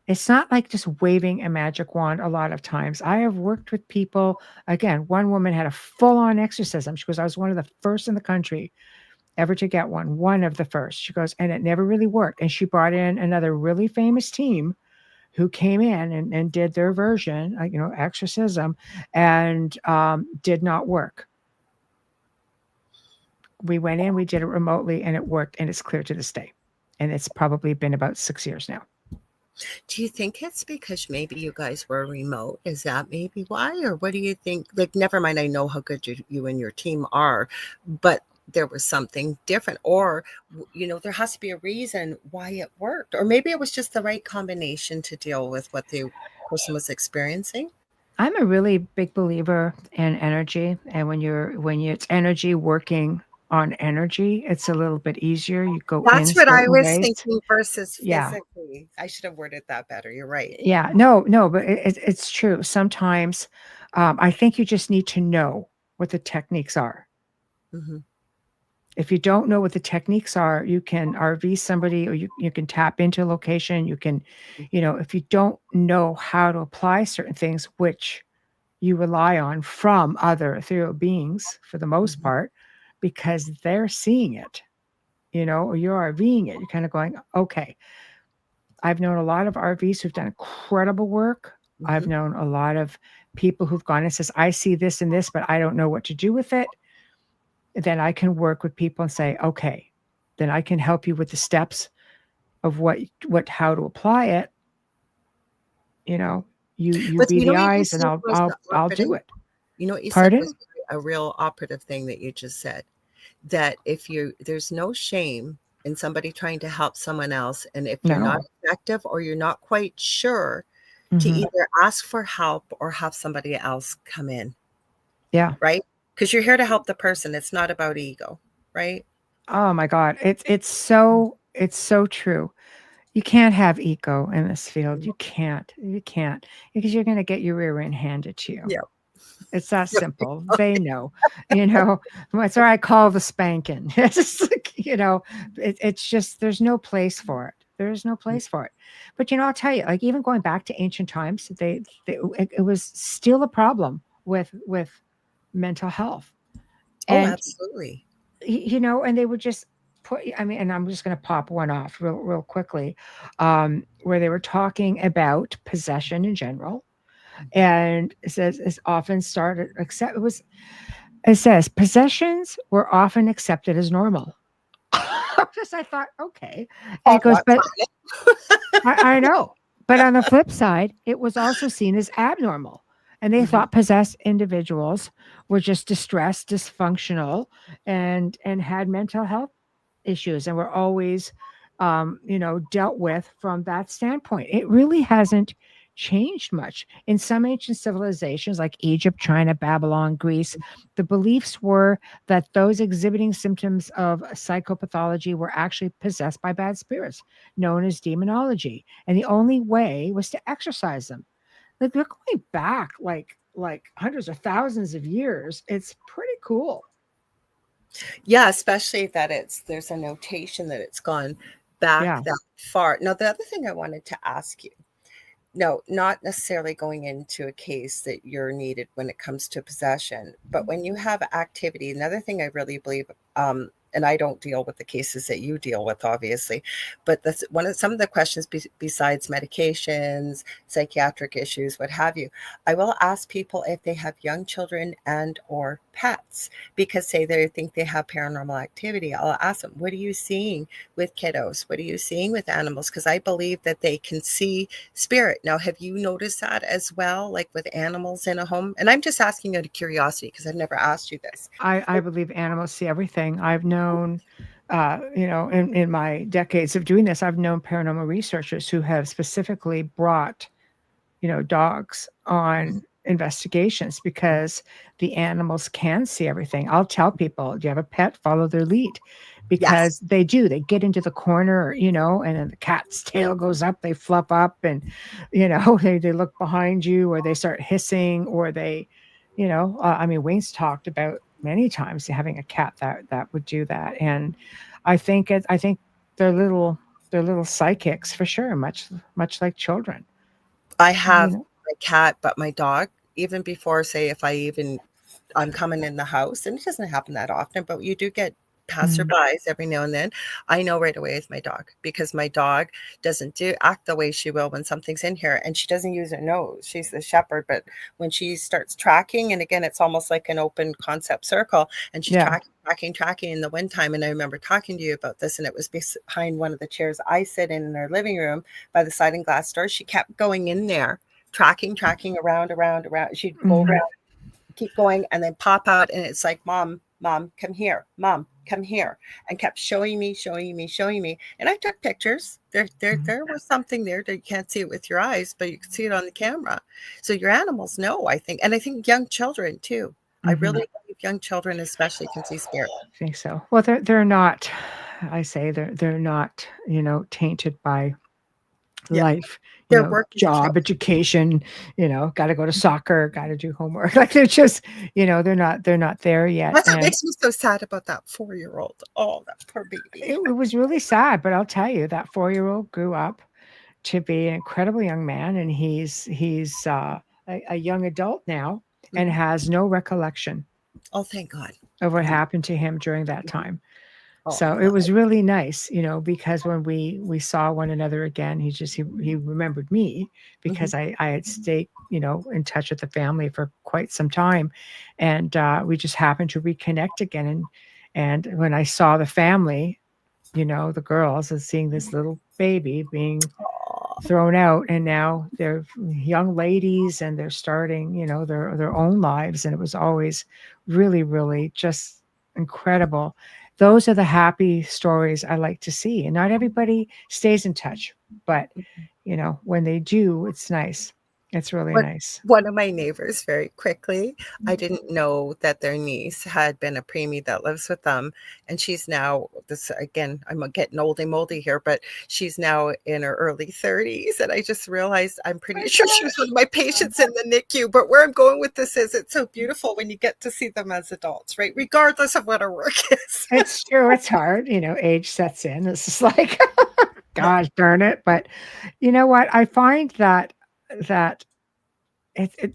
It's not like just waving a magic wand a lot of times. I have worked with people. Again, one woman had a full on exorcism. She goes, I was one of the first in the country ever to get one of the first. She goes, and it never really worked. And she brought in another really famous team who came in and did their version, exorcism, and did not work. We went in, we did it remotely, and it worked, and it's clear to this day. And it's probably been about 6 years now. Do you think it's because maybe you guys were remote? Is that maybe why? Or what do you think? Like, never mind, I know how good you and your team are, but there was something different. Or, there has to be a reason why it worked. Or maybe it was just the right combination to deal with what the person was experiencing. I'm a really big believer in energy, and it's energy working on energy, it's a little bit easier. You go in That's what I certain was ways. thinking versus Yeah. physically. I should have worded that better. You're right. Yeah. No, but it's true. Sometimes I think you just need to know what the techniques are. Mm-hmm. If you don't know what the techniques are, you can RV somebody, or you can tap into a location. You can, if you don't know how to apply certain things, which you rely on from other ethereal beings for the most Mm-hmm. part, because they're seeing it, or you're RVing it. You're kind of going, okay. I've known a lot of RVs who've done incredible work. I've Mm-hmm. known a lot of people who've gone and says, I see this and this, but I don't know what to do with it. Then I can work with people and say, okay, then I can help you with the steps of how to apply it. You But be you know the what you eyes and said was the I'll do operative? it. You know what you said was Pardon? a real operative thing that you just said, that there's no shame in somebody trying to help someone else. And if you're not No. effective or you're not quite sure, to Hmm. either ask for help or have somebody else come in, Yeah. right? Because you're here to help the person. It's not about ego, right? Oh my God. It's so true. You can't have ego in this field. You can't. You can't, because you're going to get your rear end handed to you. Yeah. It's that simple. They know, you know. That's what I call the spanking. It's just like, it's just there's no place for it. There's no place for it. But I'll tell you, like even going back to ancient times, it was still a problem with mental health, Oh, and absolutely. and they would just put. I mean, and I'm just going to pop one off real quickly, where they were talking about possession in general, and it says it's often started except it says possessions were often accepted as normal. Just I thought, okay. And it I'm goes, not but trying it. I know. But on the flip side, it was also seen as abnormal. And they Mhm. thought possessed individuals were just distressed, dysfunctional, and had mental health issues, and were always dealt with from that standpoint. It really hasn't changed much. In some ancient civilizations like Egypt, China, Babylon, Greece, the beliefs were that those exhibiting symptoms of psychopathology were actually possessed by bad spirits, known as demonology. And the only way was to exorcise them. Like they're going back like hundreds of thousands of years. It's pretty cool. Yeah, especially that there's a notation that it's gone back Yeah. that far. Now, the other thing I wanted to ask you, no, not necessarily going into a case that you're needed when it comes to possession, but when you have activity, another thing I really believe, and I don't deal with the cases that you deal with, obviously, but that's some of the questions besides medications, psychiatric issues, what have you. I will ask people if they have young children and or pets, because say they think they have paranormal activity. I'll ask them, what are you seeing with kiddos? What are you seeing with animals? Because I believe that they can see spirit. Now, have you noticed that as well, like with animals in a home? And I'm just asking out of curiosity because I've never asked you this. I believe animals see everything. I've known, in my decades of doing this, I've known paranormal researchers who have specifically brought, dogs on investigations because the animals can see everything. I'll tell people, do you have a pet? Follow their lead, Yes. because they do. They get into the corner, and then the cat's tail goes up, they fluff up, and, they look behind you, or they start hissing, or they, I mean, Wayne's talked about many times having a cat that would do that. And I think they're little psychics for sure, much like children. I have my cat, but my dog, even before, say, if I'm coming in the house, and it doesn't happen that often, but you do get passerbys every now and then. I know right away it's my dog, because my dog doesn't act the way she will when something's in here, and she doesn't use her nose. She's the shepherd, but when she starts tracking, and again, it's almost like an open concept circle, and she's tracking in the one time. And I remember talking to you about this, and it was behind one of the chairs I sit in our living room by the sliding glass door. She kept going in there, tracking around. She'd go around, keep going, and then pop out, and it's like, mom, come here, mom, come here, and kept showing me. And I took pictures. There was something there that you can't see it with your eyes, but you can see it on the camera. So your animals know, I think. And I think young children too. I really believe young children especially can see spirits. I think so. Well, they're not, I say they're not, tainted by life, job, education, got to go to soccer, got to do homework. Like they're just, they're not there yet. That's what makes me so sad about that 4-year-old. Oh, that poor baby. It was really sad, but I'll tell you, that 4-year-old grew up to be an incredible young man, and he's a young adult now and has no recollection. Oh, thank God. Of what happened to him during that time. So it was really nice, because when we saw one another again, he remembered me, because I had stayed, in touch with the family for quite some time, and we just happened to reconnect again. And when I saw the family, the girls, and seeing this little baby being thrown out, and now they're young ladies and they're starting, their own lives, and it was always really, really just incredible. Those are the happy stories I like to see. And not everybody stays in touch, but when they do, it's nice. It's really nice. One of my neighbors, very quickly, I didn't know that their niece had been a preemie that lives with them. And she's now, I'm getting old and moldy here, but she's now in her early 30s. And I just realized, I'm pretty sure she was one of my patients in the NICU. But where I'm going with this is, it's so beautiful when you get to see them as adults, right? Regardless of what our work is. It's true. It's hard. Age sets in. It's just like, gosh darn it. But you know what? I find that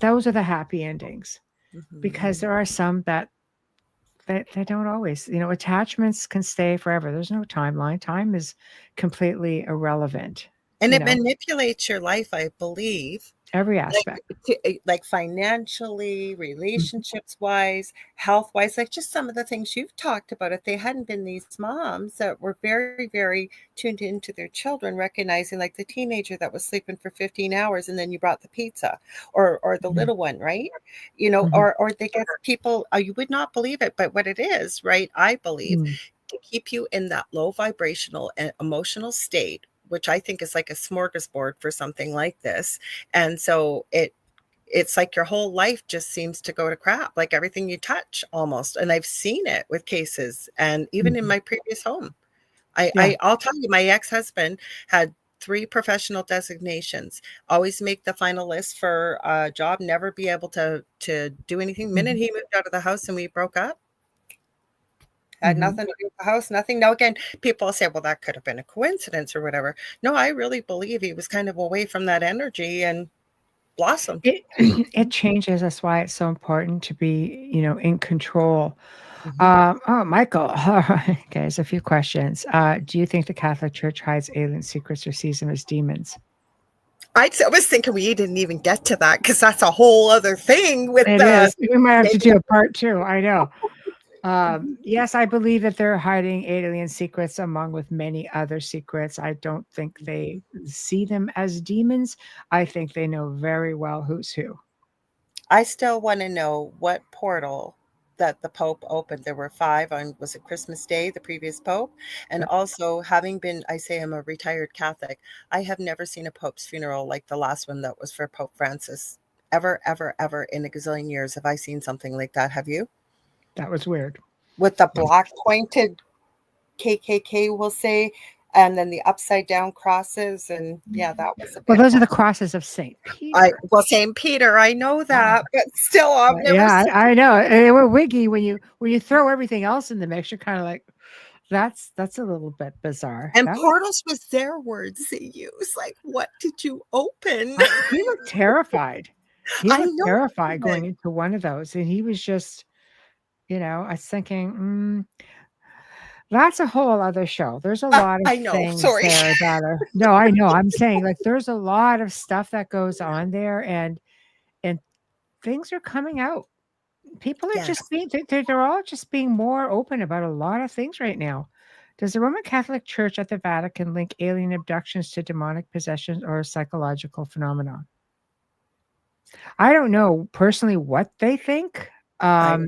those are the happy endings, because there are some that they don't always, attachments can stay forever. There's no timeline. Time is completely irrelevant. And it manipulates your life, I believe. Every aspect. Like financially, relationships wise, health wise, like just some of the things you've talked about. If they hadn't been these moms that were very, very tuned into their children, recognizing like the teenager that was sleeping for 15 hours and then you brought the pizza, or the little one, right? Or they get people, you would not believe it, but what it is, right? I believe to keep you in that low vibrational and emotional state, which I think is like a smorgasbord for something like this. And so it's like your whole life just seems to go to crap, like everything you touch almost. And I've seen it with cases, and even in my previous home. I'll tell you, my ex-husband had 3 professional designations, always make the final list for a job, never be able to do anything. The minute he moved out of the house and we broke up, had nothing to do with the house, nothing. Now, again, people say, well, that could have been a coincidence or whatever. No, I really believe he was kind of away from that energy and blossomed. It changes. That's why it's so important to be, in control. Michael, okay, there's a few questions. Do you think the Catholic Church hides alien secrets or sees them as demons? I was thinking we didn't even get to that, because that's a whole other thing. With it is. We might have to do a part 2. I know. Yes, I believe that they're hiding alien secrets among with many other secrets. I don't think they see them as demons. I think they know very well who's who. I still want to know what portal that the Pope opened. There were 5 on, was it Christmas Day, the previous Pope? And also, having been, I say I'm a retired Catholic, I have never seen a Pope's funeral like the last one that was for Pope Francis. Ever in a gazillion years have I seen something like that. Have you? That was weird. With the black pointed KKK, we'll say, and then the upside down crosses. And that was well, those are the crosses of St. Peter. St. Peter, I know that, but still, I've never seen I know. They were wiggy when you throw everything else in the mix. You're kind of like, That's a little bit bizarre. And That was, portals was their words they use. Like, what did you open? he looked terrified. He I looked know. terrified going into one of those, and he was just, I was thinking, that's a whole other show. There's a lot of I know. things Sorry. there that are. No, I know. I'm saying like there's a lot of stuff that goes on there, and things are coming out. People are Yes. just being they're all just being more open about a lot of things right now. Does the Roman Catholic Church at the Vatican link alien abductions to demonic possession or a psychological phenomenon? I don't know personally what they think, I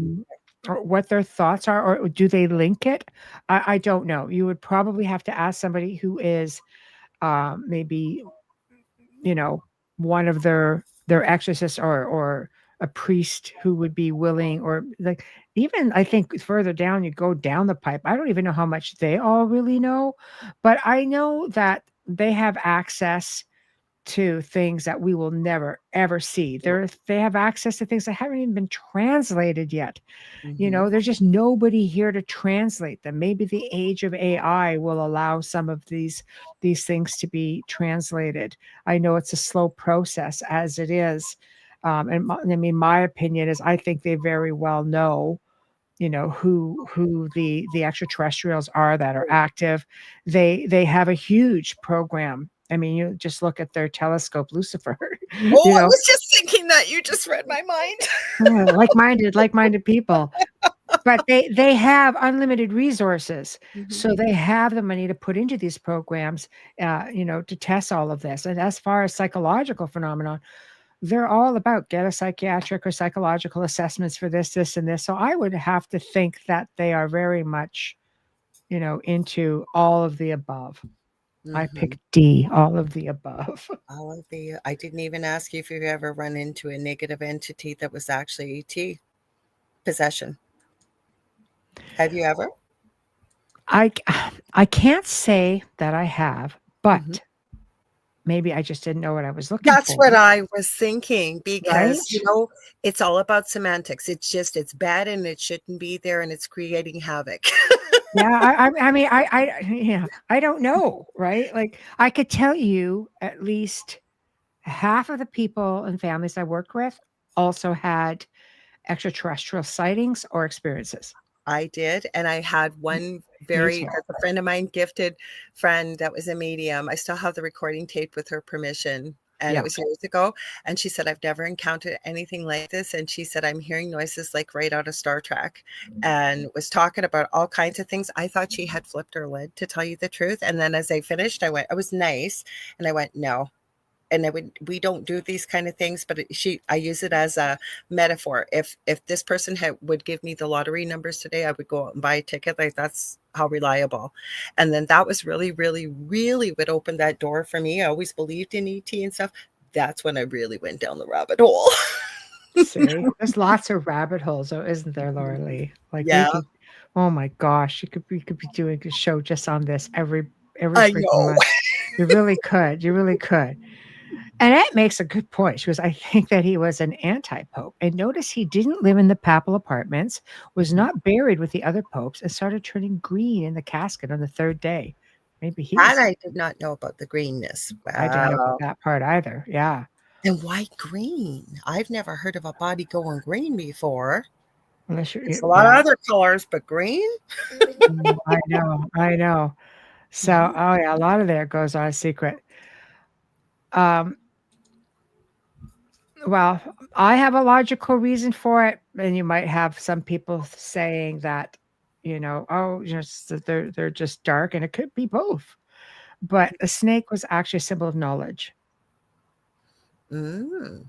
or what their thoughts are, or do they link it? I don't know. You would probably have to ask somebody who is maybe one of their exorcists, or a priest who would be willing, or like even I think further down you go down the pipe. I don't even know how much they all really know, but I know that they have access to things that we will never ever see. They have access to things that haven't even been translated yet. There's just nobody here to translate them. Maybe the age of AI will allow some of these things to be translated. I know it's a slow process as it is. My opinion is I think they very well know, who the extraterrestrials are that are active. They have a huge program. I mean, you just look at their telescope, Lucifer. Oh, I was just thinking that. You just read my mind. like-minded people. But they have unlimited resources, so they have the money to put into these programs, to test all of this. And as far as psychological phenomenon, they're all about get a psychiatric or psychological assessments for this, and this. So I would have to think that they are very much, into all of the above. I picked D, all of the above. All of the. I didn't even ask you if you've ever run into a negative entity that was actually ET possession. Have you ever? I can't say that I have, but maybe I just didn't know what I was looking for. That's what I was thinking, because, Right? it's all about semantics. It's bad and it shouldn't be there, and it's creating havoc. Yeah, I mean, I don't know, right? Like I could tell you at least half of the people and families I worked with also had extraterrestrial sightings or experiences. I did, and I had one that's a friend of mine, gifted friend that was a medium. I still have the recording tape with her permission, and it was years ago. And she said, I've never encountered anything like this. And she said, I'm hearing noises like right out of Star Trek, and was talking about all kinds of things. I thought she had flipped her lid, to tell you the truth. And then as I finished, I was nice, and I went, no. And we don't do these kind of things, but I use it as a metaphor. If this person would give me the lottery numbers today, I would go out and buy a ticket. Like, that's how reliable. And then that was really, really, really what opened that door for me. I always believed in ET and stuff. That's when I really went down the rabbit hole. See, there's lots of rabbit holes, though, isn't there, Lorilei? Like, oh my gosh, we could be doing a show just on this every freaking month. You really could. You really could. And that makes a good point. She goes, I think that he was an anti-pope. And notice he didn't live in the papal apartments, was not buried with the other popes, and started turning green in the casket on the third day. Maybe he was. I did not know about the greenness. Wow. I didn't know about that part either. Yeah. And why green? I've never heard of a body going green before. There's a lot of other colors, but green? I know. So, a lot of there goes on secret. Well, I have a logical reason for it, and you might have some people saying that, they're just dark, and it could be both. But a snake was actually a symbol of knowledge. There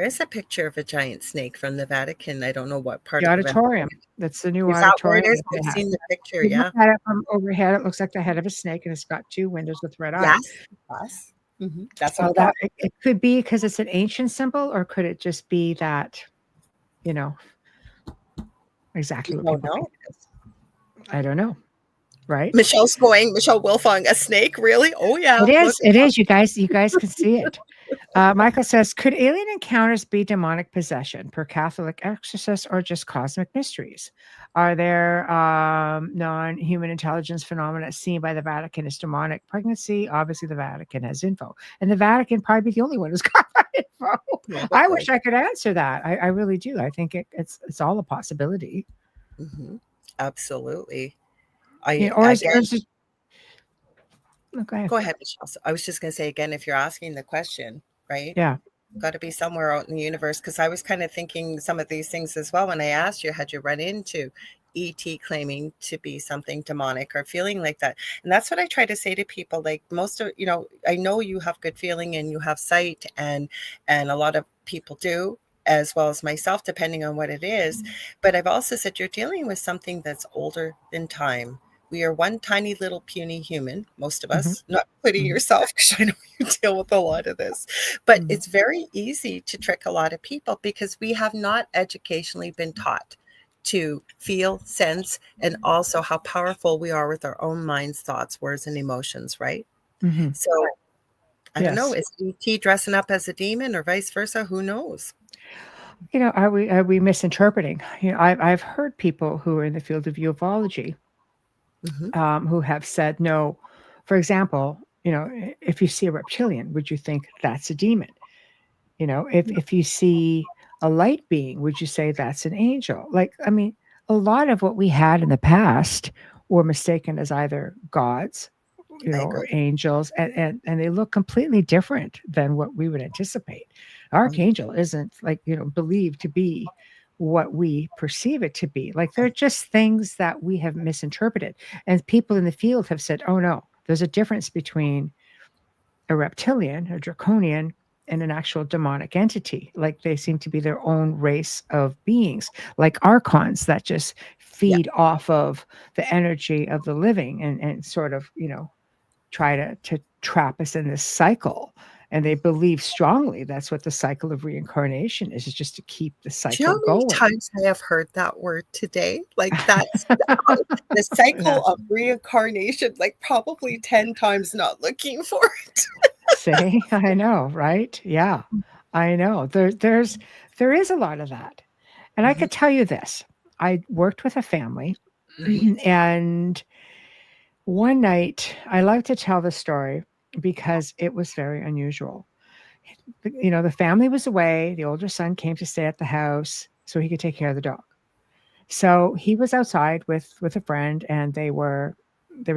is a picture of a giant snake from the Vatican. I don't know what part the of auditorium. That's the new auditorium. I've seen the picture. You look at it from overhead. It looks like the head of a snake, and it's got two windows with red eyes. Yes. That's so that it could be because it's an ancient symbol, or could it just be that, exactly what people think it is? I don't know. Right? Michelle Wilfong, a snake, really? Oh yeah. It is. You guys can see it. Michael says, could alien encounters be demonic possession per Catholic exorcist or just cosmic mysteries? Are there non-human intelligence phenomena seen by the Vatican as demonic pregnancy? Obviously, the Vatican has info. And the Vatican probably be the only one who's got that info. I wish I could answer that. I really do. I think it's all a possibility. Mm-hmm. Absolutely. Or is it, okay. Go ahead, Michelle. So I was just going to say again, if you're asking the question, right? Yeah. Got to be somewhere out in the universe, because I was kind of thinking some of these things as well when I asked you, had you run into ET claiming to be something demonic or feeling like that? And that's what I try to say to people. Like most of, I know you have good feeling and you have sight, and a lot of people do, as well as myself, depending on what it is. But I've also said you're dealing with something that's older than time. We are one tiny little puny human, most of us, not including yourself, because I know you deal with a lot of this. But it's very easy to trick a lot of people because we have not educationally been taught to feel, sense, and also how powerful we are with our own minds, thoughts, words, and emotions, right? So I don't know, is ET dressing up as a demon or vice versa? Who knows? Are we misinterpreting? I've heard people who are in the field of ufology who have said no. For example, if you see a reptilian, would you think that's a demon? If you see a light being, would you say that's an angel? A lot of what we had in the past were mistaken as either gods, or angels, and they look completely different than what we would anticipate. Archangel isn't believed to be what we perceive it to be. They're just things that we have misinterpreted. And people in the field have said, oh no, there's a difference between a reptilian, a draconian, and an actual demonic entity. They seem to be their own race of beings, like archons that just feed off of the energy of the living and sort of, try to trap us in this cycle. And they believe strongly that's what the cycle of reincarnation is just to keep the cycle Do you know how many going. times I have heard that word today? That's the cycle of reincarnation, probably 10 times, not looking for it. See, I know, right? Yeah, I know. There is a lot of that. And I could tell you this. I worked with a family and one night, I like to tell the story because it was very unusual. The family was away. The older son came to stay at the house so he could take care of the dog. So he was outside with a friend, and they were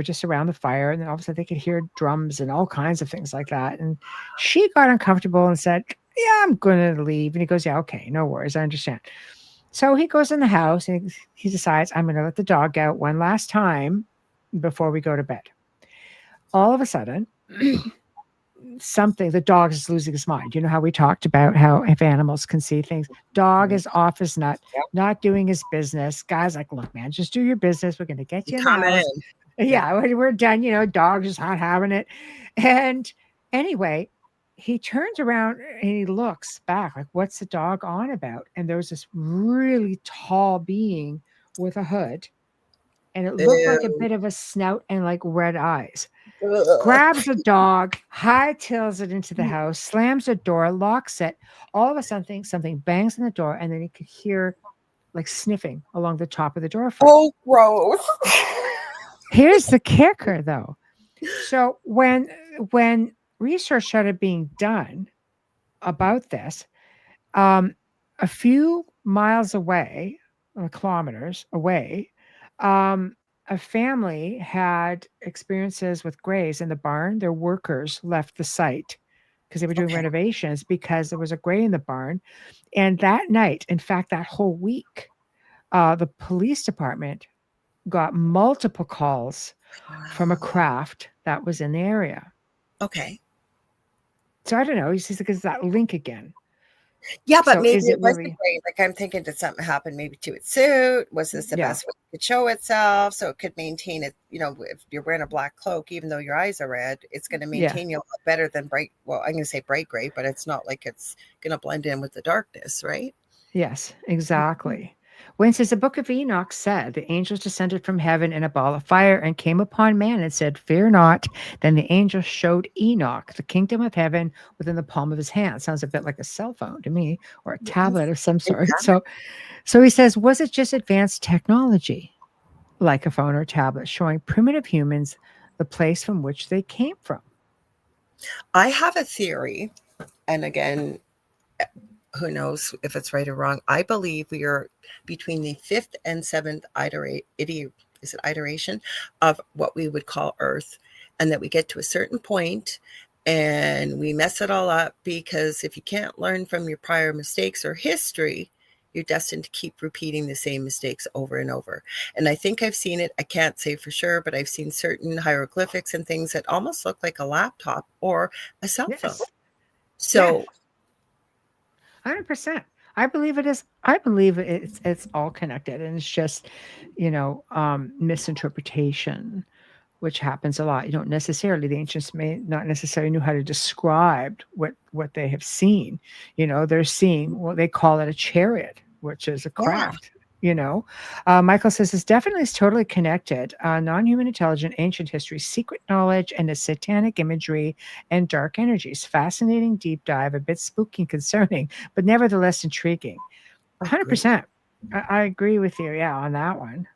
just around the fire. And then all of a sudden, they could hear drums and all kinds of things like that. And she got uncomfortable and said, "Yeah, I'm going to leave." And he goes, "Yeah, okay, no worries, I understand." So he goes in the house and he decides, "I'm going to let the dog out one last time before we go to bed." All of a sudden, the dog is losing his mind. You know how we talked about how if animals can see things, dog is off his nut, not doing his business. Guy's like, "Look, man, just do your business. We're going to get you in the house." Yeah, we're done. Dog is not having it. And anyway, he turns around and he looks back like, what's the dog on about? And there was this really tall being with a hood. And it looked like a bit of a snout and like red eyes. Grabs the dog, hightails it into the house, slams the door, locks it. All of a sudden, something bangs on the door, and then you could hear like sniffing along the top of the door frame. Oh, gross. Here's the kicker, though. So when research started being done about this, a few miles away, or kilometers away, a family had experiences with grays in the barn. Their workers left the site because they were doing renovations because there was a gray in the barn. And that night, in fact, that whole week, the police department got multiple calls from a craft that was in the area. Okay. So I don't know. It's that link again. Yeah, but so maybe it wasn't great. I'm thinking, did something happen maybe to its suit? Was this the best way it could show itself so it could maintain it? If you're wearing a black cloak, even though your eyes are red, it's going to maintain you a lot better than bright. Well, I'm going to say bright gray, but it's not like it's going to blend in with the darkness, right? Yes, exactly. When says the book of Enoch said, the angels descended from heaven in a ball of fire and came upon man and said, fear not. Then the angel showed Enoch the kingdom of heaven within the palm of his hand. Sounds a bit like a cell phone to me, or a tablet of some sort. Exactly. So he says, was it just advanced technology like a phone or tablet showing primitive humans the place from which they came from? I have a theory, and again, who knows if it's right or wrong. I believe we are between the fifth and seventh iteration of what we would call Earth, and that we get to a certain point and we mess it all up, because if you can't learn from your prior mistakes or history, you're destined to keep repeating the same mistakes over and over. And I think I've seen it. I can't say for sure, but I've seen certain hieroglyphics and things that almost look like a laptop or a cell phone. Yes. So 100%. I believe it is. I believe it's all connected, and it's just, misinterpretation, which happens a lot. You don't necessarily, the ancients may not necessarily knew how to describe what they have seen. They're seeing what they call it a chariot, which is a craft. Michael says it's definitely is totally connected. Non-human intelligent, ancient history, secret knowledge, and the satanic imagery and dark energies. Fascinating deep dive, a bit spooky and concerning, but nevertheless intriguing. 100%. I agree with you. Yeah, on that one.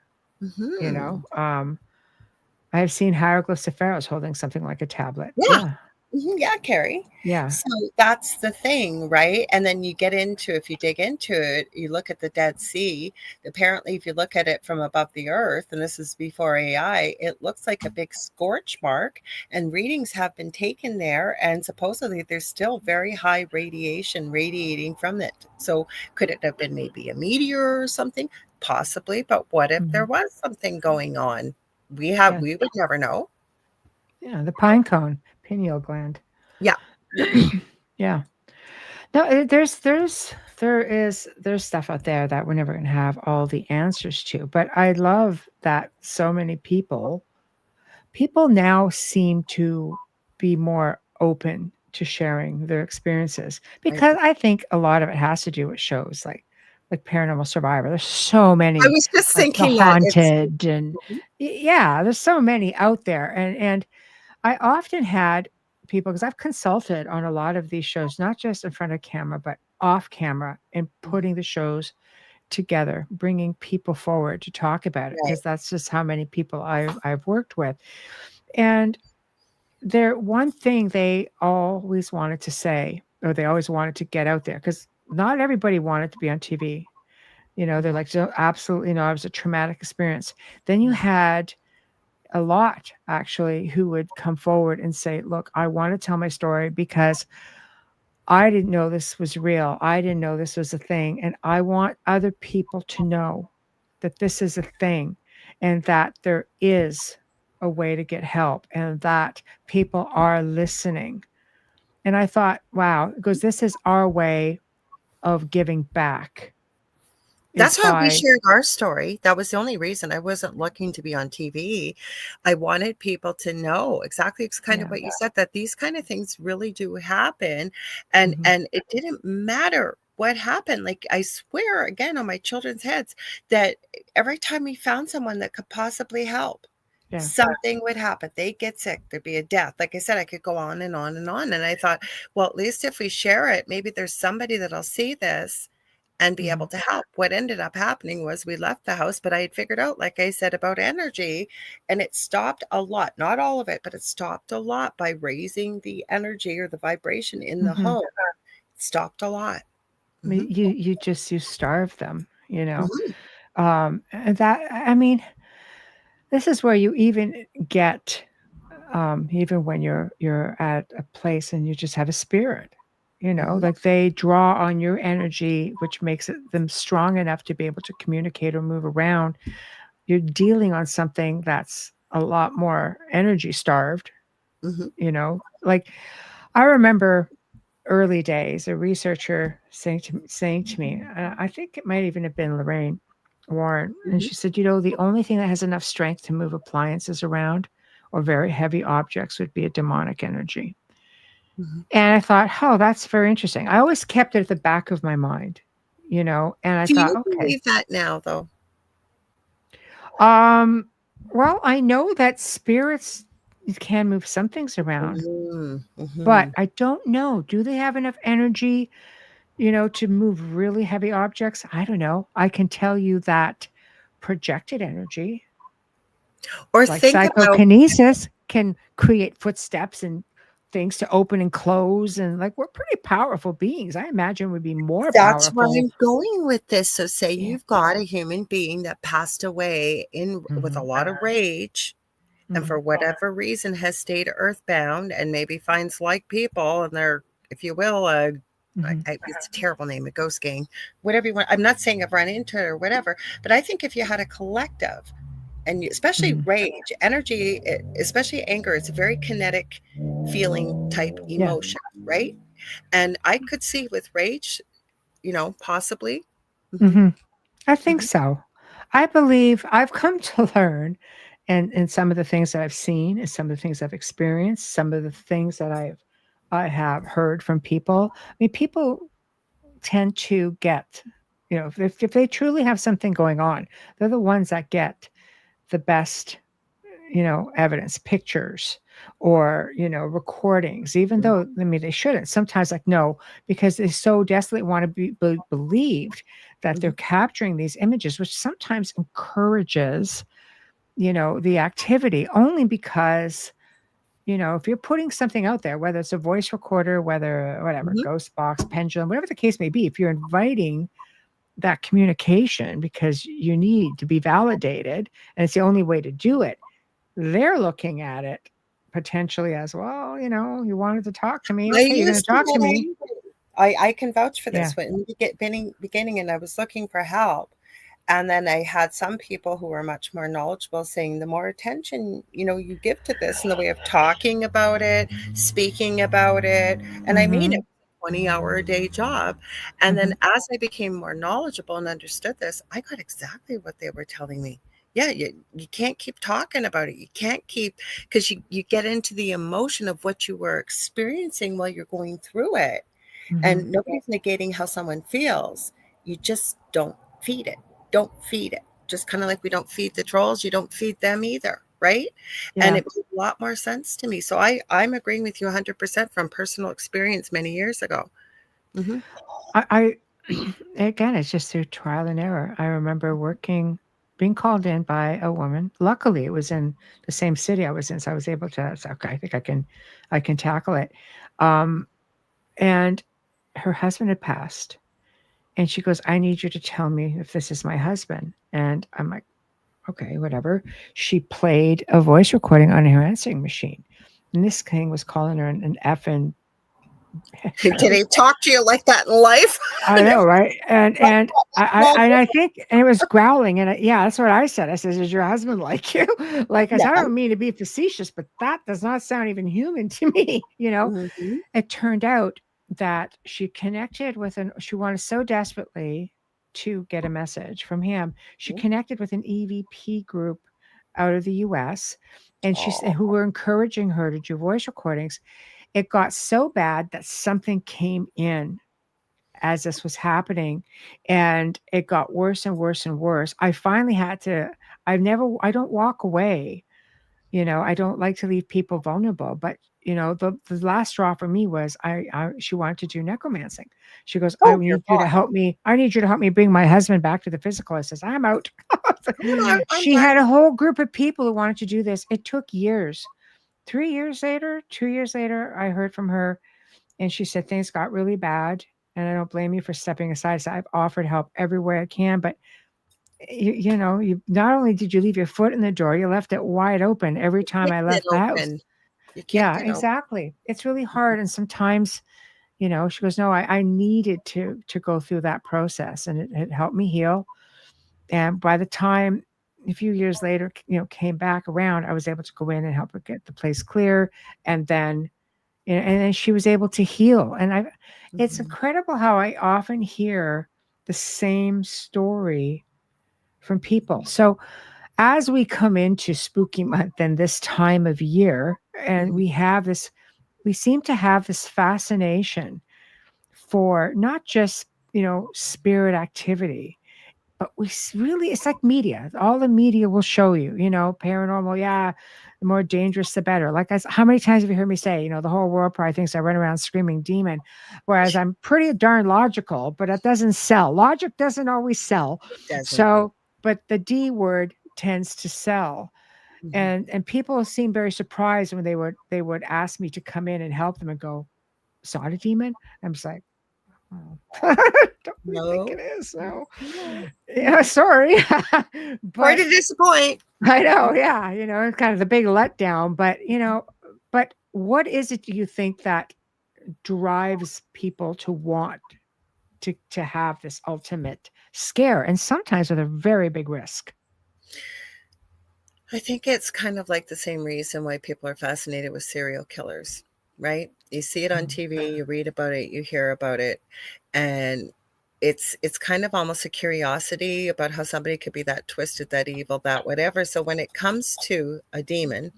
I have seen hieroglyphs of pharaohs holding something like a tablet. Yeah. Yeah, Carrie. Yeah. So that's the thing, right? And then you get into, if you dig into it, you look at the Dead Sea. Apparently, if you look at it from above the earth, and this is before AI, it looks like a big scorch mark, and readings have been taken there. And supposedly there's still very high radiation radiating from it. So could it have been maybe a meteor or something? Possibly. But what if there was something going on? We would never know. Yeah, the pine cone, pineal gland. Yeah. Yeah. No, there's stuff out there that we're never going to have all the answers to. But I love that so many people now seem to be more open to sharing their experiences, because I think a lot of it has to do with shows like Paranormal Survivor. There's so many. I was just thinking The Haunted, and there's so many out there, and I often had people, because I've consulted on a lot of these shows, not just in front of camera, but off camera, and putting the shows together, bringing people forward to talk about it, because that's just how many people I've worked with. And one thing they always wanted to say, or they always wanted to get out there, because not everybody wanted to be on TV. They're like, no, absolutely no, it was a traumatic experience. Then you had a lot actually who would come forward and say, look, I want to tell my story because I didn't know this was real. I didn't know this was a thing. And I want other people to know that this is a thing, and that there is a way to get help, and that people are listening. And I thought, wow, because this is our way of giving back. That's why we shared our story. That was the only reason. I wasn't looking to be on TV. I wanted people to know exactly. It's kind of what you said, that these kind of things really do happen. And it didn't matter what happened. Like, I swear again on my children's heads that every time we found someone that could possibly help, something would happen. They'd get sick. There'd be a death. Like I said, I could go on and on and on. And I thought, well, at least if we share it, maybe there's somebody that'll see this and be able to help. What ended up happening was we left the house, but I had figured out, like I said, about energy, and it stopped a lot, not all of it, but it stopped a lot by raising the energy or the vibration in the home. It stopped a lot. You starve them, and that, I mean, this is where you even get, even when you're at a place and you just have a spirit, like they draw on your energy, which makes them strong enough to be able to communicate or move around. You're dealing on something that's a lot more energy starved, like I remember early days, a researcher saying to me, I think it might even have been Lorraine Warren, and she said, the only thing that has enough strength to move appliances around or very heavy objects would be a demonic energy. And I thought, oh, that's very interesting. I always kept it at the back of my mind, you know, and I Do thought, you okay. believe that now, though? Well, I know that spirits can move some things around, but Mm-hmm. I don't know. Do they have enough energy, you know, to move really heavy objects? I don't know. I can tell you that projected energy, Or like think about psychokinesis, can create footsteps and things to open and close. And like, we're pretty powerful beings. I imagine we'd be more that's where powerful. I'm going with this. So, say Yeah. you've got a human being that passed away with a Hmm. lot of rage, and Hmm. for whatever reason has stayed earthbound, and maybe finds like people, and they're, if you will, Hmm. it's a terrible name, a ghost gang, whatever you want. I'm not saying I've run into it or whatever, but I think if you had a collective, and especially Hmm. rage, energy, especially anger, it's a very kinetic feeling type Yeah. emotion, right? And I could see with rage, possibly. Hmm. Hmm. I think Hmm. so. I believe I've come to learn, and some of the things that I've seen, and some of the things I've experienced, some of the things that I have heard from people. I mean, people tend to get, you know, if they truly have something going on, they're the ones that get the best, you know, evidence, pictures, or, you know, recordings, even though, I mean, they shouldn't. Sometimes, like, no, because they so desperately want to be believed that they're Hmm. capturing these images, which sometimes encourages, you know, the activity, only because, you know, if you're putting something out there, whether it's a voice recorder, whether whatever, Hmm. ghost box, pendulum, whatever the case may be, if you're inviting that communication because you need to be validated and it's the only way to do it, they're looking at it potentially as, well, you know, you wanted to talk to me. I Okay, you're going to used to talk to get me. angry. I can vouch for Yeah. this. When in the beginning, and I was looking for help, and then I had some people who were much more knowledgeable saying the more attention you give to this in the way of talking about it, speaking about it, and I mean Hmm. it was a 20-hour a day job. And Hmm. then as I became more knowledgeable and understood this, I got exactly what they were telling me. Yeah, you can't keep talking about it. You can't keep, because you get into the emotion of what you were experiencing while you're going through it. Hmm. And nobody's negating how someone feels. You just don't feed it. Don't feed it. Just kind of like we don't feed the trolls, you don't feed them either, right? And Yeah. it made a lot more sense to me. So I'm agreeing with you 100% from personal experience many years ago. Hmm. I again, it's just through trial and error. I remember being called in by a woman. Luckily, it was in the same city I was in, so I was able to say, okay, I think I can tackle it. Um, and her husband had passed, and she goes, "I need you to tell me if this is my husband." And I'm like, okay, whatever. She played a voice recording on her answering machine, and this thing was calling her an effing. Did they talk to you like that in life? I know, right? And Well, I think, and it was growling, and yeah, that's what I said. I said, "Does your husband like you?" Like, I said, I no. don't mean to be facetious, but that does not sound even human to me. You know, Hmm. it turned out that she connected with she wanted so desperately to get a message from him. She connected with an EVP group out of the US, and who were encouraging her to do voice recordings. It got so bad that something came in as this was happening, and it got worse and worse and worse. I finally had to, I don't walk away, you know, I don't like to leave people vulnerable, but you know, the last straw for me was she wanted to do necromancing. She goes, Oh, dear God. I need you to help me bring my husband back to the physical. I says, I'm out. I'm She had a whole group of people who wanted to do this. It took years. 3 years later, 2 years later, I heard from her, and she said things got really bad. And I don't blame you for stepping aside. So I've offered help everywhere I can, but you know, you not only did you leave your foot in the door, you left it wide open every time I kicked it left the house. open. You kicked Yeah, it open. exactly. It's really hard. And sometimes, you know, she goes, no, I needed to go through that process, and it helped me heal. And by the time a few years later, you know, came back around, I was able to go in and help her get the place clear. And then, and then she was able to heal. And it's Mhm. incredible how I often hear the same story from people. So as we come into spooky month and this time of year, and Mhm. we seem to have this fascination for not just spirit activity. But it's like media. All the media will show you, paranormal. Yeah, the more dangerous, the better. Like, how many times have you heard me say, the whole world probably thinks I run around screaming demon, whereas I'm pretty darn logical, but it doesn't sell. Logic doesn't always sell. It doesn't. So, but the D word tends to sell. And people seem very surprised when they would ask me to come in and help them and go, saw a demon? I'm just like, oh, don't we think it No. is? No. No. Yeah, sorry. Sorry But to disappoint. I know, yeah, it's kind of the big letdown. But what is it do you think that drives people to want to have this ultimate scare, and sometimes with a very big risk? I think it's kind of like the same reason why people are fascinated with serial killers, right? You see it on TV, you read about it, you hear about it, and it's kind of almost a curiosity about how somebody could be that twisted, that evil, that whatever. So when it comes to a demon,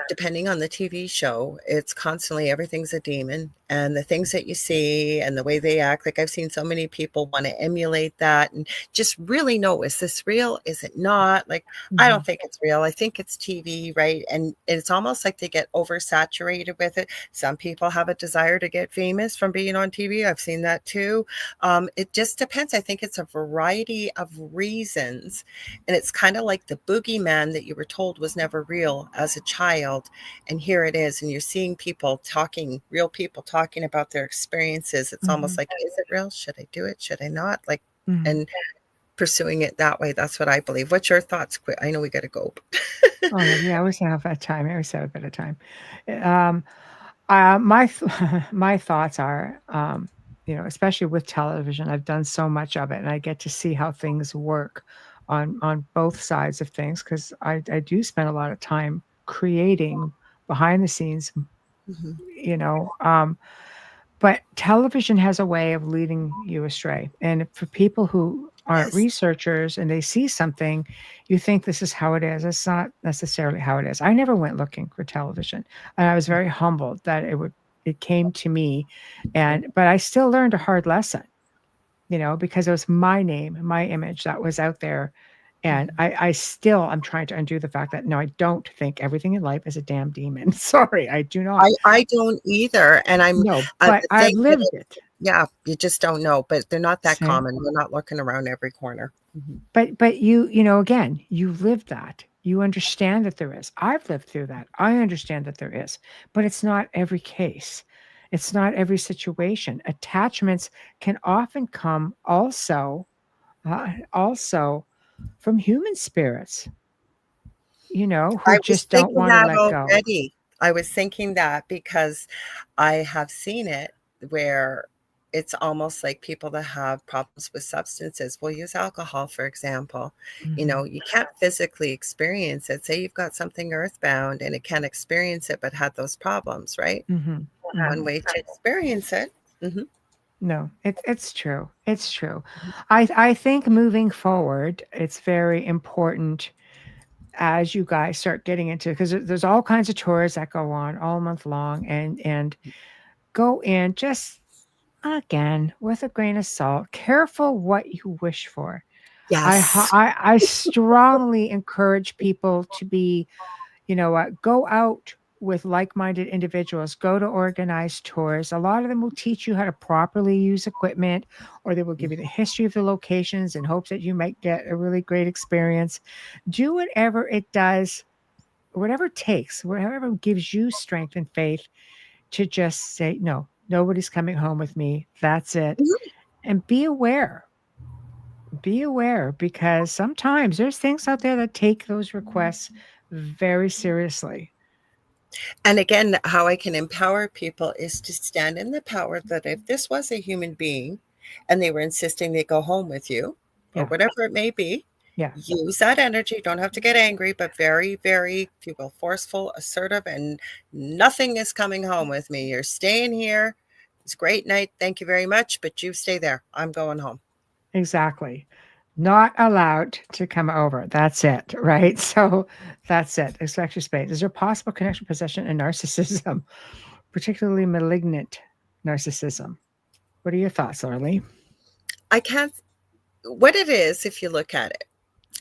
depending on the TV show, it's constantly everything's a demon, and the things that you see and the way they act. Like, I've seen so many people want to emulate that and just really know, is this real? Is it not? Like, I don't think it's real. I think it's TV, right? And it's almost like they get oversaturated with it. Some people have a desire to get famous from being on TV. I've seen that too. It just depends. I think it's a variety of reasons. And it's kind of like the boogeyman that you were told was never real as a child. And here it is. And you're seeing real people talking about their experiences. It's almost like, is it real? Should I do it? Should I not? Like, and pursuing it that way. That's what I believe. What's your thoughts? I know we got to go. Oh, yeah, I always have that time. I always have a bit of time. My thoughts are, especially with television, I've done so much of it, and I get to see how things work on both sides of things, because I do spend a lot of time creating behind the scenes, but television has a way of leading you astray. And for people who aren't researchers and they see something, you think this is how it is. It's not necessarily how it is. I never went looking for television, and I was very humbled that it came to me, but I still learned a hard lesson, because it was my name, my image that was out there. And I'm trying to undo the fact that, no, I don't think everything in life is a damn demon. Sorry, I do not. I don't either. And but I've lived it. Yeah, you just don't know, but they're not that common. We're not looking around every corner. But you again, you lived that. You understand that there is. I've lived through that. I understand that there is, but it's not every case. It's not every situation. Attachments can often come also from human spirits, who just don't want to let go. I was thinking that because I have seen it where it's almost like people that have problems with substances. We'll use alcohol, for example. You can't physically experience it. Say you've got something earthbound and it can't experience it, but had those problems, right? One way to experience it. No, it's true. It's true. I think moving forward, it's very important as you guys start getting into, because there's all kinds of tours that go on all month long, and go in just, again, with a grain of salt, careful what you wish for. Yes. I strongly encourage people to be, go out with like-minded individuals, go to organized tours. A lot of them will teach you how to properly use equipment, or they will give you the history of the locations in hopes that you might get a really great experience. Do whatever it does, whatever it takes, whatever gives you strength and faith to just say, no, nobody's coming home with me. That's it. And be aware. Be aware, because sometimes there's things out there that take those requests very seriously. And again, how I can empower people is to stand in the power that if this was a human being and they were insisting they go home with you, or whatever it may be, use that energy. You don't have to get angry, but very, very, if you will, forceful, assertive, and nothing is coming home with me. You're staying here. It's a great night. Thank you very much. But you stay there. I'm going home. Exactly. Not allowed to come over. That's it, right? So that's it. Expect your space. Is there possible connection, possession, and narcissism, particularly malignant narcissism? What are your thoughts, Lorilei? I can't, what it is, if you look at it,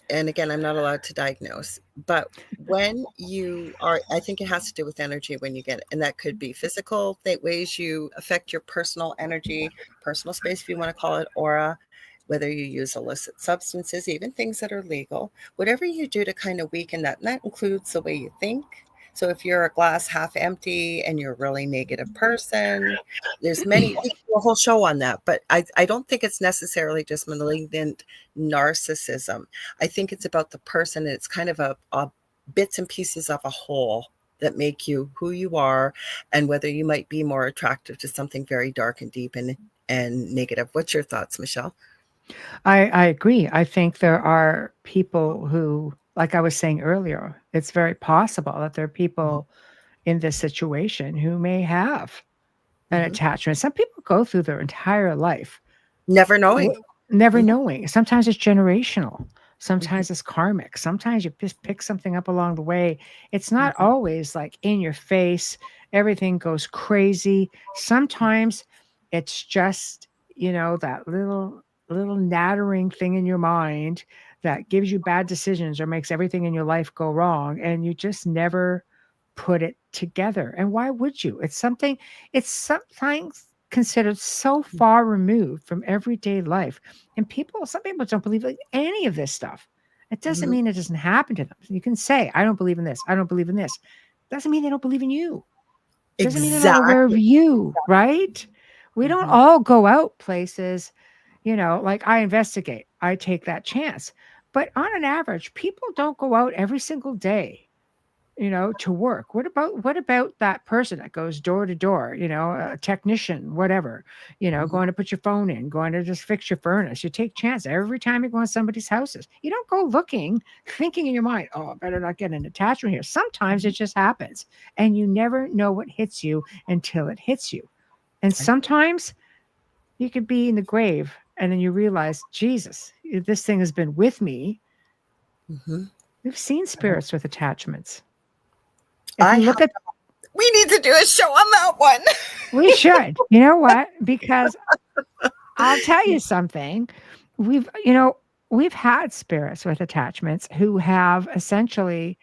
and again, I'm not allowed to diagnose, but when you are, I think it has to do with energy when you get it. And that could be physical, ways you affect your personal energy, personal space, if you want to call it aura, whether you use illicit substances, even things that are legal, whatever you do to kind of weaken that. And that includes the way you think. So if you're a glass half empty and you're a really negative person, there's many, we can do a whole show on that, but I don't think it's necessarily just malignant narcissism. I think it's about the person. It's kind of a bits and pieces of a whole that make you who you are, and whether you might be more attractive to something very dark and deep and negative. What's your thoughts, Michelle? I agree. I think there are people who, like I was saying earlier, it's very possible that there are people in this situation who may have an attachment. Some people go through their entire life Never knowing. never knowing. Sometimes it's generational. Sometimes it's karmic. Sometimes you just pick something up along the way. It's not always like in your face. Everything goes crazy. Sometimes it's just, that little nattering thing in your mind that gives you bad decisions or makes everything in your life go wrong. And you just never put it together. And why would you? It's sometimes considered so far removed from everyday life. And some people don't believe in any of this stuff. It doesn't mean it doesn't happen to them. You can say, I don't believe in this. I don't believe in this. Doesn't mean they don't believe in you. Doesn't mean they're not aware of you, right? We don't all go out places, like I investigate. I take that chance. But on an average, people don't go out every single day, to work. What about that person that goes door to door, a technician, whatever, going to put your phone in, going to just fix your furnace. You take chance every time you go in somebody's houses. You don't go looking, thinking in your mind, oh, I better not get an attachment here. Sometimes it just happens, and you never know what hits you until it hits you. And sometimes you could be in the grave and then you realize, Jesus, this thing has been with me. We've seen spirits with attachments. We need to do a show on that one. We should. You know what? Because I'll tell you something. We've had spirits with attachments who have essentially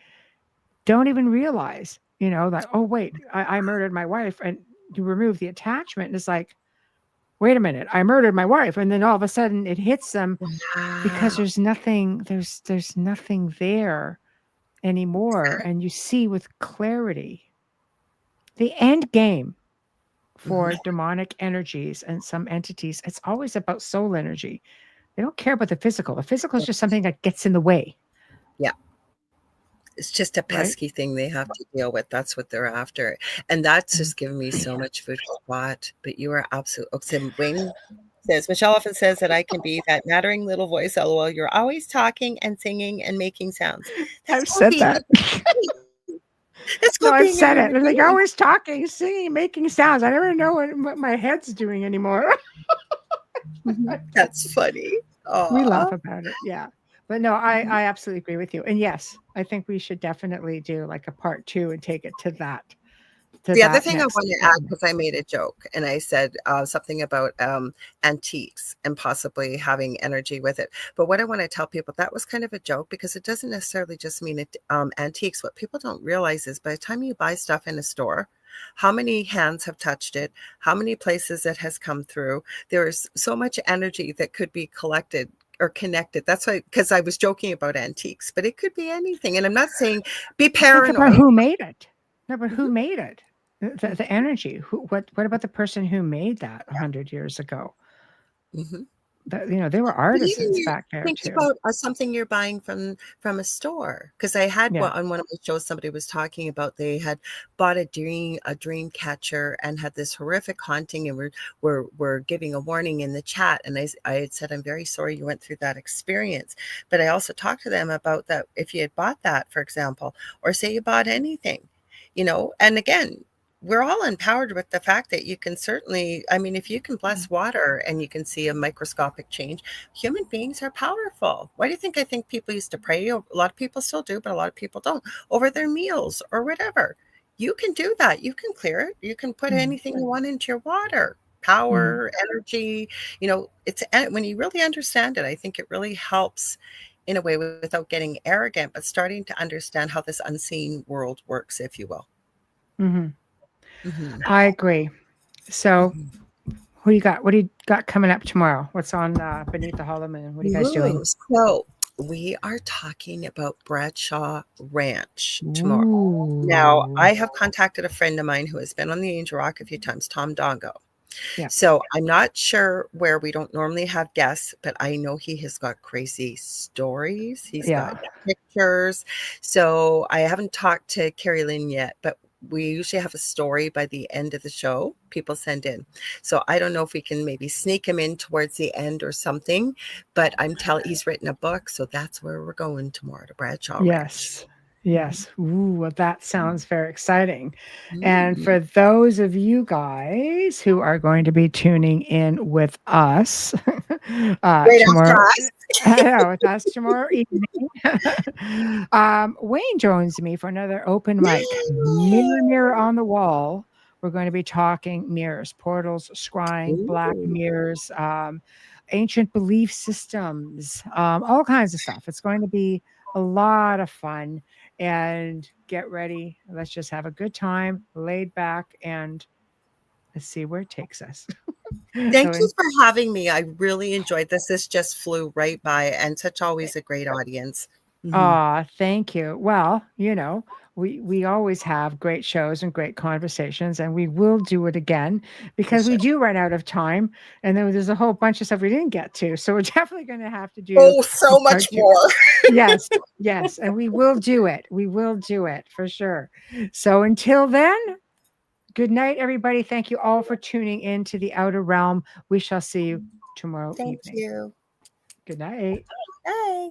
don't even realize, that, oh, wait, I murdered my wife, and you remove the attachment. And it's like, wait a minute, I murdered my wife. And then all of a sudden it hits them because there's nothing there anymore. And you see with clarity the end game for demonic energies and some entities. It's always about soul energy. They don't care about the physical. The physical is just something that gets in the way. Yeah. It's just a pesky thing they have to deal with. That's what they're after. And that's just given me so much food for thought. But you are absolutely. Wayne says, Michelle often says that I can be that nattering little voice. LOL. You're always talking and singing and making sounds. I've said that. I've said it. Like, always talking, singing, making sounds. I never know what my head's doing anymore. That's funny. Aww. We laugh about it. Yeah. But no, I absolutely agree with you. And yes, I think we should definitely do like a part 2 and take it to that. The other thing I want to add, because I made a joke and I said something about antiques and possibly having energy with it. But what I want to tell people, that was kind of a joke, because it doesn't necessarily just mean antiques. What people don't realize is by the time you buy stuff in a store, how many hands have touched it, how many places it has come through. There is so much energy that could be collected or connected. That's why, because I was joking about antiques, but it could be anything. And I'm not saying be paranoid. Think about who made it. No, but who made it? The energy. What about the person who made that 100 years ago? There were artisans back there think too. About something you're buying from a store, because I had on one of my shows, somebody was talking about they had bought a dream catcher and had this horrific haunting, and we're giving a warning in the chat, and I had said, I'm very sorry you went through that experience, but I also talked to them about that if you had bought that, for example, or say you bought anything, and again, we're all empowered with the fact that you can certainly, if you can bless water and you can see a microscopic change, human beings are powerful. Why do you think I think people used to pray? A lot of people still do, but a lot of people don't, over their meals or whatever. You can do that. You can clear it. You can put anything you want into your water. power, energy. It's when you really understand it, I think it really helps in a way without getting arrogant, but starting to understand how this unseen world works, if you will. Mm-hmm. Mm-hmm. I agree. So, Mm-hmm. who you got? What do you got coming up tomorrow? What's on Beneath the Hollow Moon? What are you guys doing? So we are talking about Bradshaw Ranch tomorrow. Now, Ooh. I have contacted a friend of mine who has been on the Angel Rock a few times, Tom Dongo. Yeah. So I'm not sure where we don't normally have guests, but I know he has got crazy stories. He's got pictures. So I haven't talked to Kerrilynn yet, but we usually have a story by the end of the show. People send in. So I don't know if we can maybe sneak him in towards the end or something, but he's written a book. So that's where we're going tomorrow, to Bradshaw Ranch. Yes. Ooh, well, that sounds very exciting. And Mm. for those of you guys who are going to be tuning in with us Right after tomorrow, us. with us tomorrow evening, Wayne joins me for another open mic, Mirror on the Wall. We're going to be talking mirrors, portals, scrying, black Ooh. mirrors, ancient belief systems, all kinds of stuff. It's going to be a lot of fun, and get ready. Let's just have a good time, laid back, and let's see where it takes us. Thank So, you for having me. I really enjoyed this. This just flew right by, and such always a great audience. Mhm. thank you. Well, we always have great shows and great conversations, and we will do it again because we do run out of time, and then there's a whole bunch of stuff we didn't get to. So we're definitely going to have to do Oh, a so much part two. more. Yes, and we will do it. We will do it for sure. So until then, good night, everybody. Thank you all for tuning in to the Outer Realm. We shall see you tomorrow Thank evening. you. Good night. Bye.